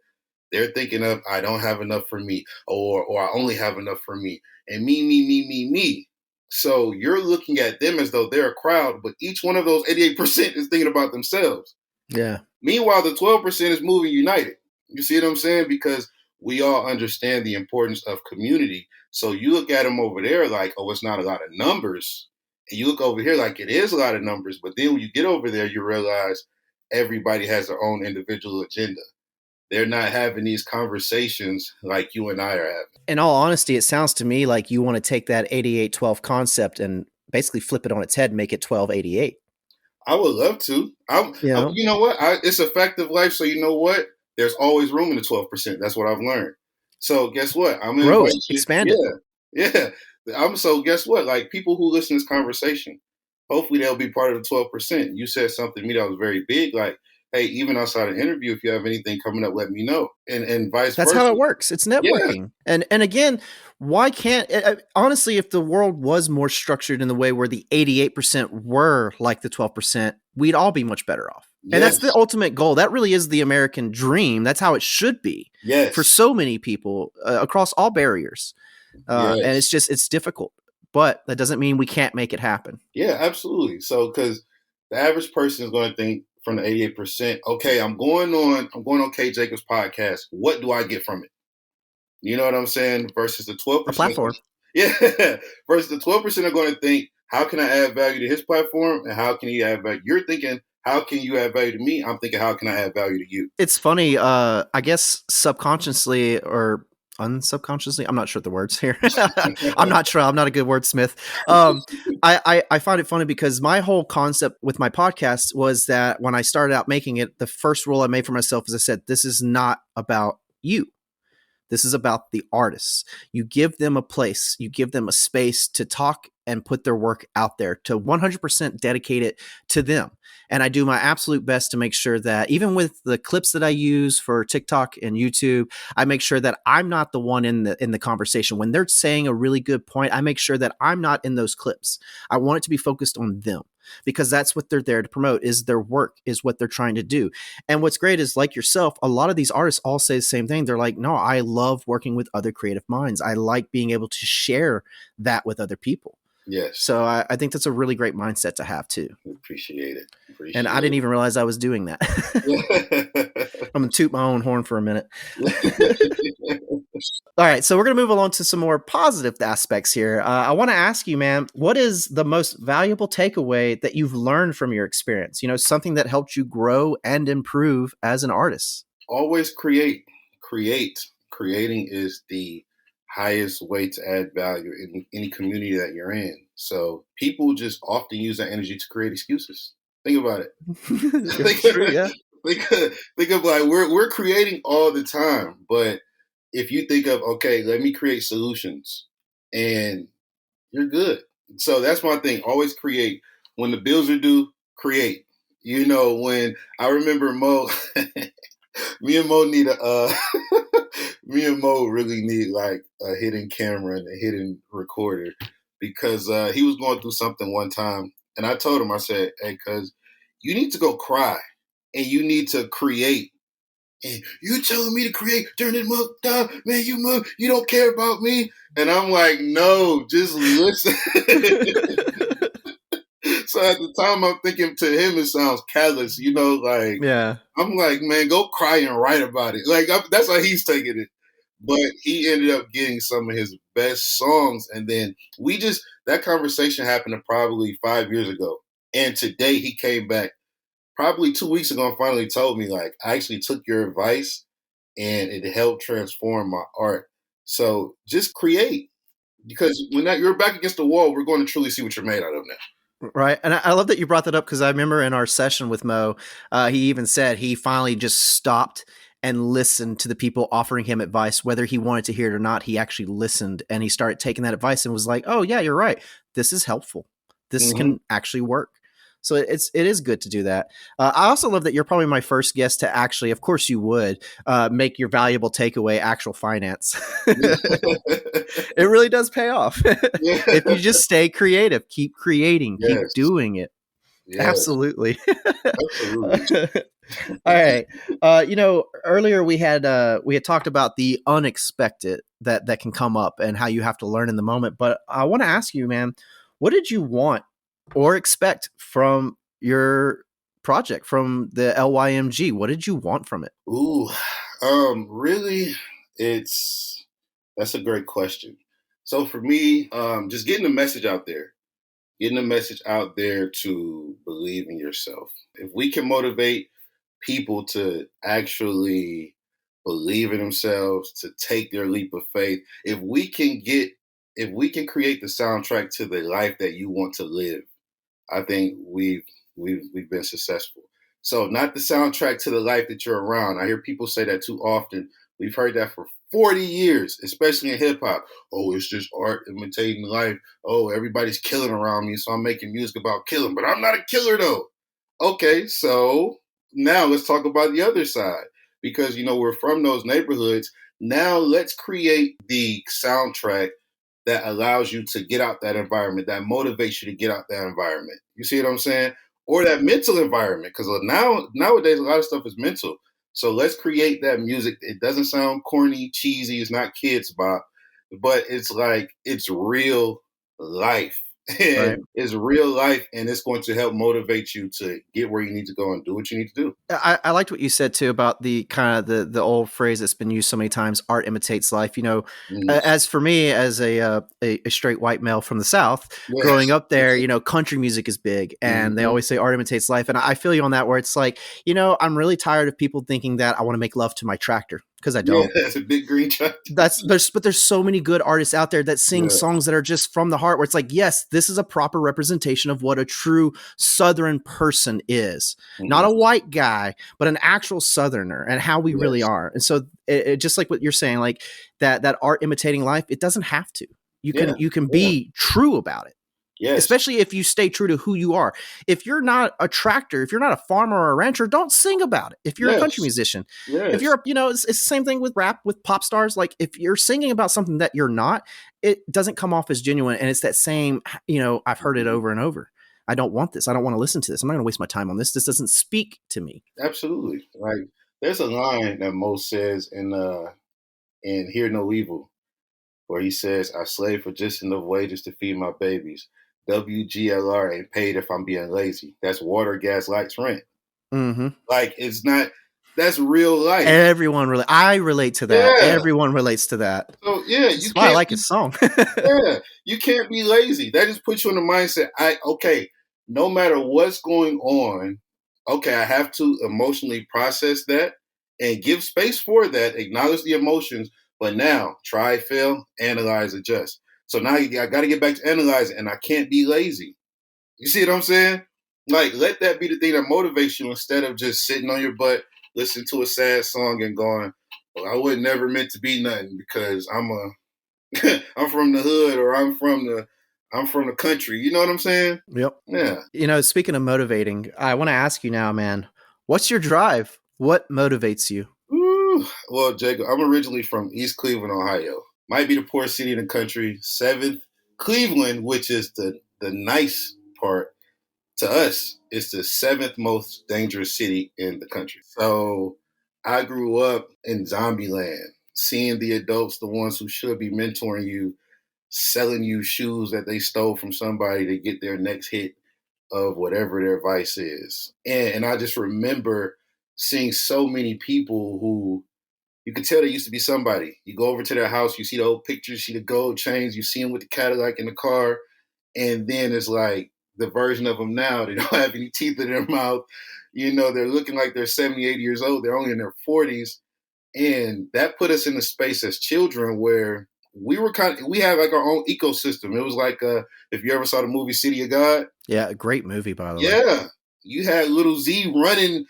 They're thinking of, I don't have enough for me, or I only have enough for me, and me. So you're looking at them as though they're a crowd, but each one of those 88% is thinking about themselves. Yeah. Meanwhile, the 12% is moving united. You see what I'm saying? Because we all understand the importance of community. So you look at them over there like, oh, it's not a lot of numbers. And you look over here like it is a lot of numbers. But then when you get over there, you realize everybody has their own individual agenda. They're not having these conversations like you and I are having. In all honesty, it sounds to me like you want to take that 88-12 concept and basically flip it on its head and make it 12-88. I would love to. You know what? It's a fact of life. So you know what? There's always room in the 12%. That's what I've learned. So guess what? I'm gonna Grow invite it, you. expand it. Yeah. So guess what? Like people who listen to this conversation, hopefully they'll be part of the 12%. You said something to me that was very big, like, hey, even outside of the interview, if you have anything coming up, let me know. And vice versa. That's how it works. It's networking. Yeah. And again, why can't honestly, if the world was more structured in the way where the 88% were like the 12%, we'd all be much better off. Yes. And that's the ultimate goal. That really is the American dream. That's how it should be. Yes. For so many people across all barriers. Yes. And it's difficult, but that doesn't mean we can't make it happen. Yeah, absolutely. So, because the average person is going to think from the 88%, okay, I'm going on K Jacobs' podcast. What do I get from it? You know what I'm saying? Versus the 12%. A platform. Yeah. Versus the 12% are going to think, how can I add value to his platform? And how can he add value? You're thinking, how can you add value to me? I'm thinking, how can I add value to you? It's funny. I guess subconsciously or unsubconsciously, I'm not sure the words here. I'm not sure. I'm not a good wordsmith. I find it funny because my whole concept with my podcast was that when I started out making it, the first rule I made for myself is I said, this is not about you. This is about the artists. You give them a place, you give them a space to talk and put their work out there, to 100% dedicate it to them. And I do my absolute best to make sure that even with the clips that I use for TikTok and YouTube, I make sure that I'm not the one in the conversation. When they're saying a really good point, I make sure that I'm not in those clips. I want it to be focused on them because that's what they're there to promote, is their work, is what they're trying to do. And what's great is, like yourself, a lot of these artists all say the same thing. They're like, no, I love working with other creative minds. I like being able to share that with other people. Yes. So I think that's a really great mindset to have too. Appreciate it. And I didn't even realize I was doing that. I'm going to toot my own horn for a minute. All right. So we're going to move along to some more positive aspects here. I want to ask you, man, what is the most valuable takeaway that you've learned from your experience? You know, something that helped you grow and improve as an artist. Always create. Creating is the highest way to add value in any community that you're in. So people just often use that energy to create excuses. Think about it. True, yeah. Think of like we're creating all the time, but if you think of, okay, let me create solutions, and you're good. So that's my thing. Always create. When the bills are due, create. You know, when I remember Mo, me and Mo me and Mo really need like a hidden camera and a hidden recorder because he was going through something one time. And I told him, I said, hey, cuz you need to go cry and you need to create. And you telling me to create, turn it down, man, you don't care about me. And I'm like, no, just listen. So at the time, I'm thinking to him, it sounds callous, you know, like, yeah. I'm like, man, go cry and write about it. Like, that's how he's taking it. But he ended up getting some of his best songs. And then that conversation happened probably 5 years ago. And today he came back probably 2 weeks ago and finally told me, like, I actually took your advice and it helped transform my art. So just create, because when you're back against the wall, we're going to truly see what you're made out of now. Right. And I love that you brought that up because I remember in our session with Mo, he even said he finally just stopped and listened to the people offering him advice, whether he wanted to hear it or not. He actually listened and he started taking that advice and was like, oh, yeah, you're right. This is helpful. This can actually work. So it is good to do that. I also love that you're probably my first guest to actually, of course you would, make your valuable takeaway actual finance. It really does pay off. If you just stay creative, keep creating, keep doing it. Yes. Absolutely. Absolutely. All right. You know, earlier we had talked about the unexpected that can come up and how you have to learn in the moment. But I want to ask you, man, what did you want or expect from your project, from the LYMG? What did you want from it? Ooh, really, that's a great question. So for me, just getting the message out there, to believe in yourself. If we can motivate people to actually believe in themselves, to take their leap of faith, if we can create the soundtrack to the life that you want to live, I think we've been successful. So not the soundtrack to the life that you're around. I hear people say that too often. We've heard that for 40 years, especially in hip hop. Oh, it's just art imitating life. Oh, everybody's killing around me, so I'm making music about killing. But I'm not a killer though. Okay, so now let's talk about the other side. Because, you know, we're from those neighborhoods. Now let's create the soundtrack that allows you to get out that environment, that motivates you to get out that environment. You see what I'm saying? Or that mental environment, because nowadays a lot of stuff is mental. So let's create that music. It doesn't sound corny, cheesy. It's not kids bop, but it's like it's real life. Right. and it's real life, and it's going to help motivate you to get where you need to go and do what you need to do. I liked what you said too about the kind of the old phrase that's been used so many times: art imitates life. As for me, as a straight white male from the South, growing Yes. up there, country music is big, and they always say art imitates life. And I feel you on that. Where it's like, I'm really tired of people thinking that I want to make love to my tractor, because I Yeah, don't. that's a big green tractor. But there's so many good artists out there that sing Yeah. songs that are just from the heart, where it's like, yes, this is a proper representation of what a true Southern person is. Not a white guy, but an actual Southerner, and how we really are. And so it just like what you're saying, like that art imitating life, it doesn't have to. You can be true about it. Yes. Especially if you stay true to who you are. If you're not a tractor, if you're not a farmer or a rancher, don't sing about it. If you're a country musician, if you're, it's the same thing with rap, with pop stars. Like, if you're singing about something that you're not, it doesn't come off as genuine. And it's that same, I've heard it over and over. I don't want this. I don't want to listen to this. I'm not going to waste my time on this. This doesn't speak to me. Absolutely. Like, there's a line that Mo says in Hear No Evil, where he says, "I slave for just enough wages to feed my babies. WGLR ain't paid if I'm being lazy. That's water, gas, lights, rent." Mm-hmm. Like, it's not, that's real life. I relate to that. Yeah. Everyone relates to that. So yeah, That's why I like his song. Yeah, you can't be lazy. That just puts you in the mindset. No matter what's going on, okay, I have to emotionally process that and give space for that, acknowledge the emotions, but now try, fail, analyze, adjust. So now I got to get back to analyzing, and I can't be lazy. You see what I'm saying? Like, let that be the thing that motivates you, instead of just sitting on your butt, listening to a sad song and going, "Well, I was never meant to be nothing because I'm from the hood, or I'm from the country." You know what I'm saying? Yep. Yeah. Speaking of motivating, I want to ask you now, man, what's your drive? What motivates you? Ooh. Well, Jacob, I'm originally from East Cleveland, Ohio. Might be the poorest city in the country. 7th Cleveland, which is the nice part, to us, it's the 7th most dangerous city in the country. So I grew up in zombie land, seeing the adults, the ones who should be mentoring you, selling you shoes that they stole from somebody to get their next hit of whatever their vice is. And I just remember seeing so many people who you could tell they used to be somebody. You go over to their house, you see the old pictures, you see the gold chains, you see them with the Cadillac in the car, and then it's like the version of them now. They don't have any teeth in their mouth. They're looking like they're 70, 80 years old. They're only in their 40s. And that put us in a space as children where we had like our own ecosystem. It was like, if you ever saw the movie City of God. Yeah, a great movie, by the way. Yeah. You had little Z running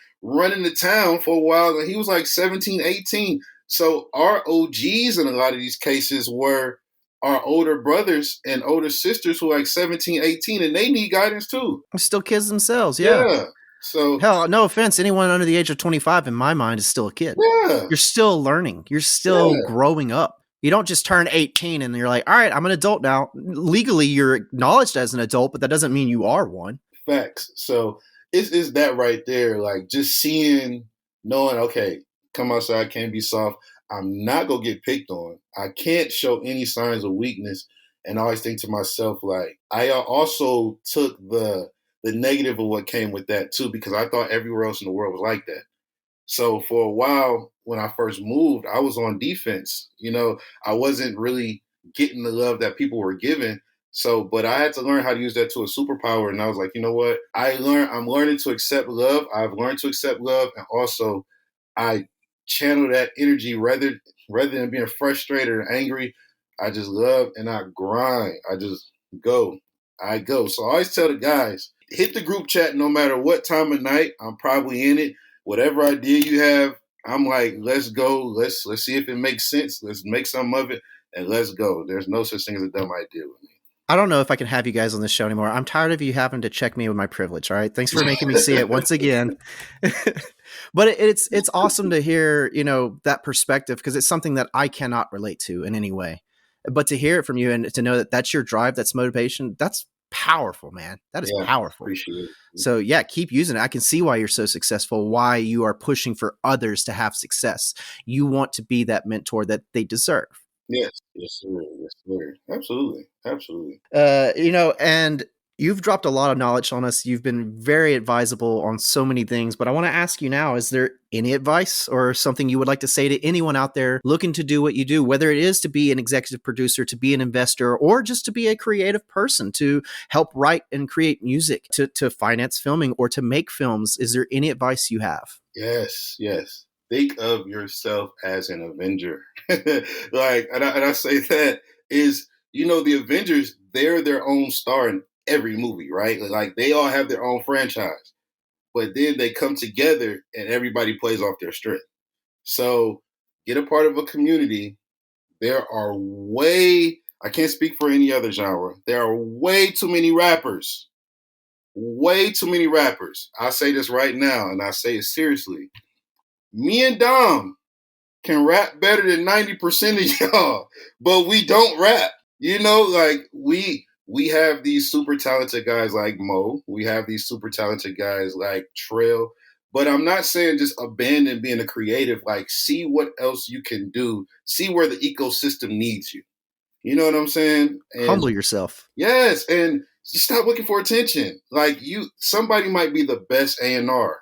the town for a while, and he was like 17, 18. So our OGs in a lot of these cases were our older brothers and older sisters who are like 17, 18, and they need guidance too. Still kids themselves, yeah. So hell, no offense, anyone under the age of 25 in my mind is still a kid. Yeah. You're still learning. You're still growing up. You don't just turn 18 and you're like, all right, I'm an adult now. Legally, you're acknowledged as an adult, but that doesn't mean you are one. Facts. So it's that right there. Like, just knowing, okay, come outside, can't be soft. I'm not going to get picked on. I can't show any signs of weakness. And I always think to myself, like, I also took the negative of what came with that too, because I thought everywhere else in the world was like that. So for a while, when I first moved, I was on defense. I wasn't really getting the love that people were giving. So, but I had to learn how to use that to a superpower. And I was like, you know what? I'm learning to accept love. I've learned to accept love. And also I channel that energy rather than being frustrated or angry. I just love and I grind. I just go. So I always tell the guys, hit the group chat no matter what time of night. I'm probably in it. Whatever idea you have, I'm like, let's go. Let's see if it makes sense. Let's make something of it and let's go. There's no such thing as a dumb idea with me. I don't know if I can have you guys on this show anymore. I'm tired of you having to check me with my privilege. All right. Thanks for making me see it once again. But it's awesome to hear, that perspective, because it's something that I cannot relate to in any way. But to hear it from you and to know that that's your drive, that's motivation, that's powerful, man. That is powerful. Appreciate it. So keep using it. I can see why you're so successful, why you are pushing for others to have success. You want to be that mentor that they deserve. Yes, yes, sir. Yes, sir. Absolutely, absolutely. And you've dropped a lot of knowledge on us. You've been very advisable on so many things, but I want to ask you now, is there any advice or something you would like to say to anyone out there looking to do what you do, whether it is to be an executive producer, to be an investor, or just to be a creative person, to help write and create music, to finance filming or to make films? Is there any advice you have? Yes, yes. Think of yourself as an Avenger. And I say that is, the Avengers, they're their own star in every movie, right? Like they all have their own franchise, but then they come together and everybody plays off their strength. So get a part of a community. There are I can't speak for any other genre. There are way too many rappers. Way too many rappers. I say this right now and I say it seriously. Me and Dom can rap better than 90% of y'all, but we don't rap. Like we have these super talented guys like Mo. We have these super talented guys like Trail. But I'm not saying just abandon being a creative. Like, see what else you can do. See where the ecosystem needs you. You know what I'm saying? And Humble yourself. yes, and just stop looking for attention. Like somebody might be the best A&R,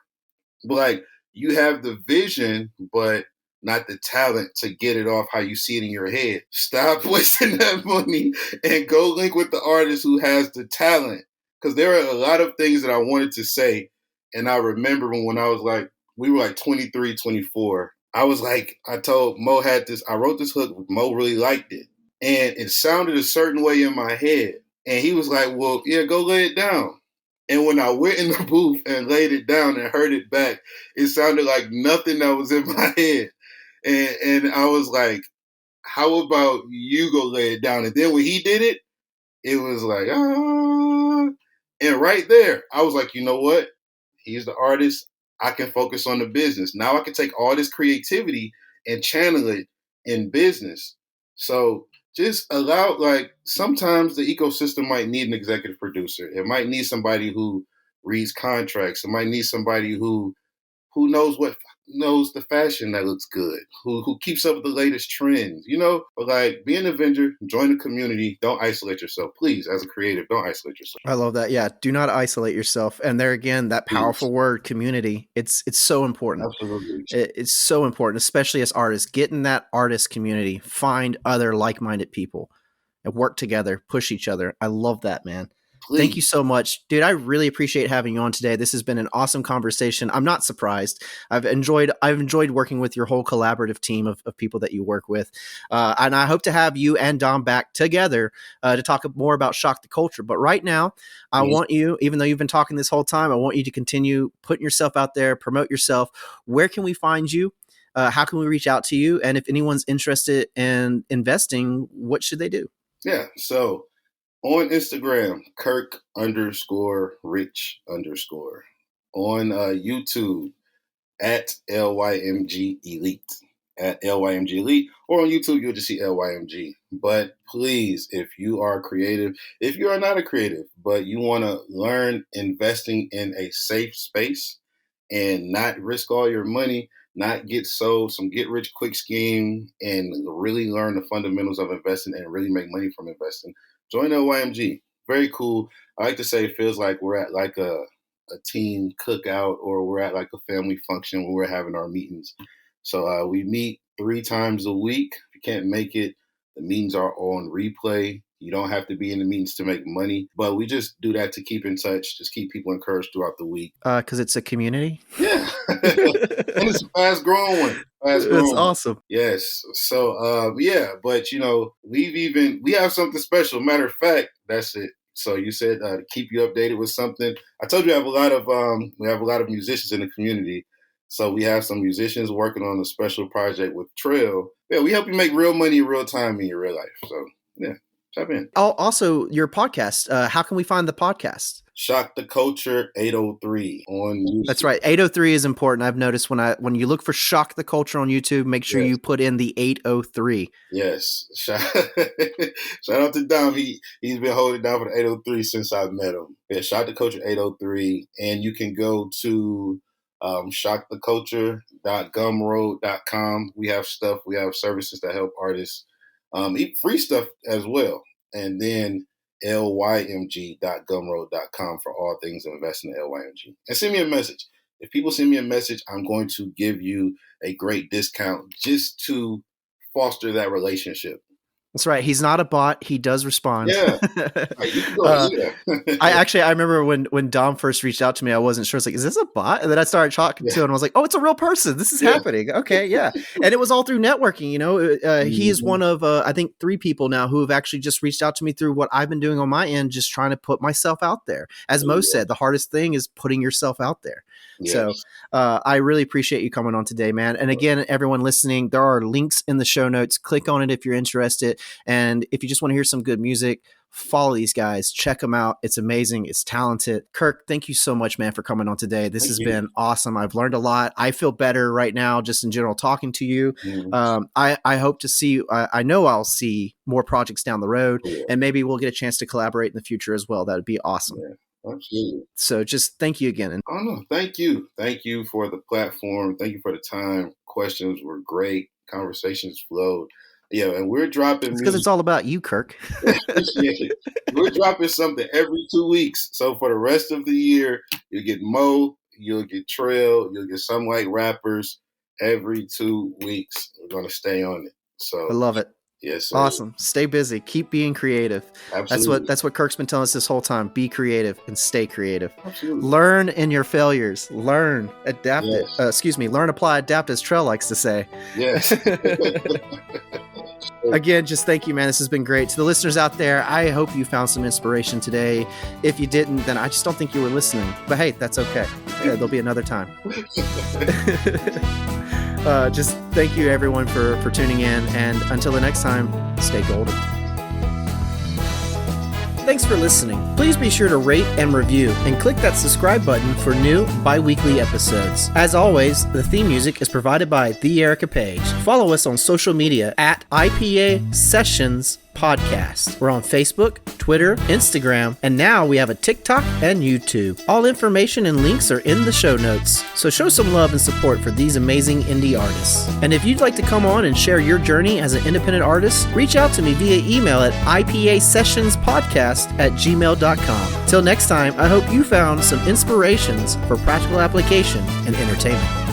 but like you have the vision, but not the talent to get it off how you see it in your head. Stop wasting that money and go link with the artist who has the talent. Because there are a lot of things that I wanted to say. And I remember when I was like, we were like 23, 24. I was like, I told Mo I wrote this hook, Mo really liked it. And it sounded a certain way in my head. And he was like, well, yeah, go lay it down. And when I went in the booth and laid it down and heard it back, it sounded like nothing that was in my head. And I was like, how about you go lay it down? And then when he did it, it was like, ah. And right there, I was like, you know what? He's the artist. I can focus on the business. Now I can take all this creativity and channel it in business. So just allow, like, sometimes the ecosystem might need an executive producer. It might need somebody who reads contracts. It might need somebody who knows the fashion that looks good, who keeps up with the latest trends, But like, be an Avenger, join the community, don't isolate yourself. Please, as a creative, don't isolate yourself. I love that. Yeah, do not isolate yourself. And there again, that Please. powerful word, community. It's so important. Absolutely. It's so important, especially as artists. Get in that artist community, find other like-minded people, and work together, push each other. I love that, man. Thank you Please. so much, dude. I really appreciate having you on today. This has been an awesome conversation. I'm not surprised. I've enjoyed working with your whole collaborative team of people that you work with, and I hope to have you and Dom back together to talk more about Shock the Culture. But right now, I Yes. want you, even though you've been talking this whole time, I want you to continue putting yourself out there, promote yourself. Where can we find you? How can we reach out to you? And if anyone's interested in investing, what should they do? Yeah. So on Instagram, Kirk_Rich_. On YouTube, at LYMG Elite. At LYMG Elite. Or on YouTube, you'll just see LYMG. But please, if you are creative, if you are not a creative, but you want to learn investing in a safe space and not risk all your money, not get sold some get rich quick scheme, and really learn the fundamentals of investing and really make money from investing, join LYMG. Very cool. I like to say it feels like we're at like a team cookout, or we're at like a family function where we're having our meetings. So we meet 3 times a week. If you can't make it, the meetings are on replay. You don't have to be in the meetings to make money, but we just do that to keep in touch, just keep people encouraged throughout the week. Because it's a community. Yeah. And it's a fast growing one. Fast That's growing one. awesome. Yes. So yeah, but we have something special. Matter of fact, that's it. So you said to keep you updated with something. I told you we have a lot of musicians in the community. So we have some musicians working on a special project with Trail. Yeah, we help you make real money in real time in your real life. So yeah, tap in. Also, your podcast. How can we find the podcast? Shock the Culture 803 on YouTube. That's right. 803 is important. I've noticed when you look for Shock the Culture on YouTube, make sure you put in the 803. Yes. Shout out to Dom. He's been holding down for the 803 since I met him. Yeah, Shock the Culture 803. And you can go to shocktheculture.gumroad.com. We have stuff. We have services that help artists Eat free stuff as well. And then LYMG.gumroad.com for all things investing in LYMG. And send me a message. If people send me a message, I'm going to give you a great discount just to foster that relationship. That's right. He's not a bot. He does respond. Yeah. Right, you can go, I remember when Dom first reached out to me, I wasn't sure. It's like, is this a bot? And then I started talking to him and I was like, oh, it's a real person. This is happening. Okay. Yeah. And it was all through networking. You know, he is one of, I think 3 people now who have actually just reached out to me through what I've been doing on my end, just trying to put myself out there. As Mo said, the hardest thing is putting yourself out there. Yes. So I really appreciate you coming on today, man. And again, everyone listening, there are links in the show notes. Click on it if you're interested. And if you just want to hear some good music, follow these guys. Check them out. It's amazing. It's talented. Kirk, thank you so much, man, for coming on today. This has been awesome. I've learned a lot. I feel better right now just in general talking to you. I hope to see, I know I'll see more projects down the road, and maybe we'll get a chance to collaborate in the future as well. That would be awesome. Yeah. Absolutely. So just thank you again. Oh, no, thank you. Thank you for the platform. Thank you for the time. Questions were great. Conversations flowed. Yeah, and we're dropping because it's all about you, Kirk. Appreciate it. We're dropping something every 2 weeks. So for the rest of the year, you'll get Mo, you'll get Trail, you'll get Some Like Rappers every 2 weeks. We're going to stay on it. So I love it. Yes, sir. Awesome. Stay busy. Keep being creative. Absolutely. That's what Kirk's been telling us this whole time. Be creative and stay creative. Absolutely. Learn in your failures. Learn, adapt it. Learn, apply, adapt, as Trell likes to say. Yes. Again, just thank you, man. This has been great. To the listeners out there, I hope you found some inspiration today. If you didn't, then I just don't think you were listening. But hey, that's okay. There'll be another time. Just thank you, everyone, for tuning in. And until the next time, stay golden. Thanks for listening. Please be sure to rate and review and click that subscribe button for new bi-weekly episodes. As always, the theme music is provided by the Ericka page. Follow us on social media at IPA Sessions Podcast. We're on Facebook, Twitter, Instagram, and now we have a TikTok and YouTube. All information and links are in the show notes. So show some love and support for these amazing indie artists. And if you'd like to come on and share your journey as an independent artist, reach out to me via email at ipasessionspodcast@gmail.com. Till next time, I hope you found some inspirations for practical application and entertainment.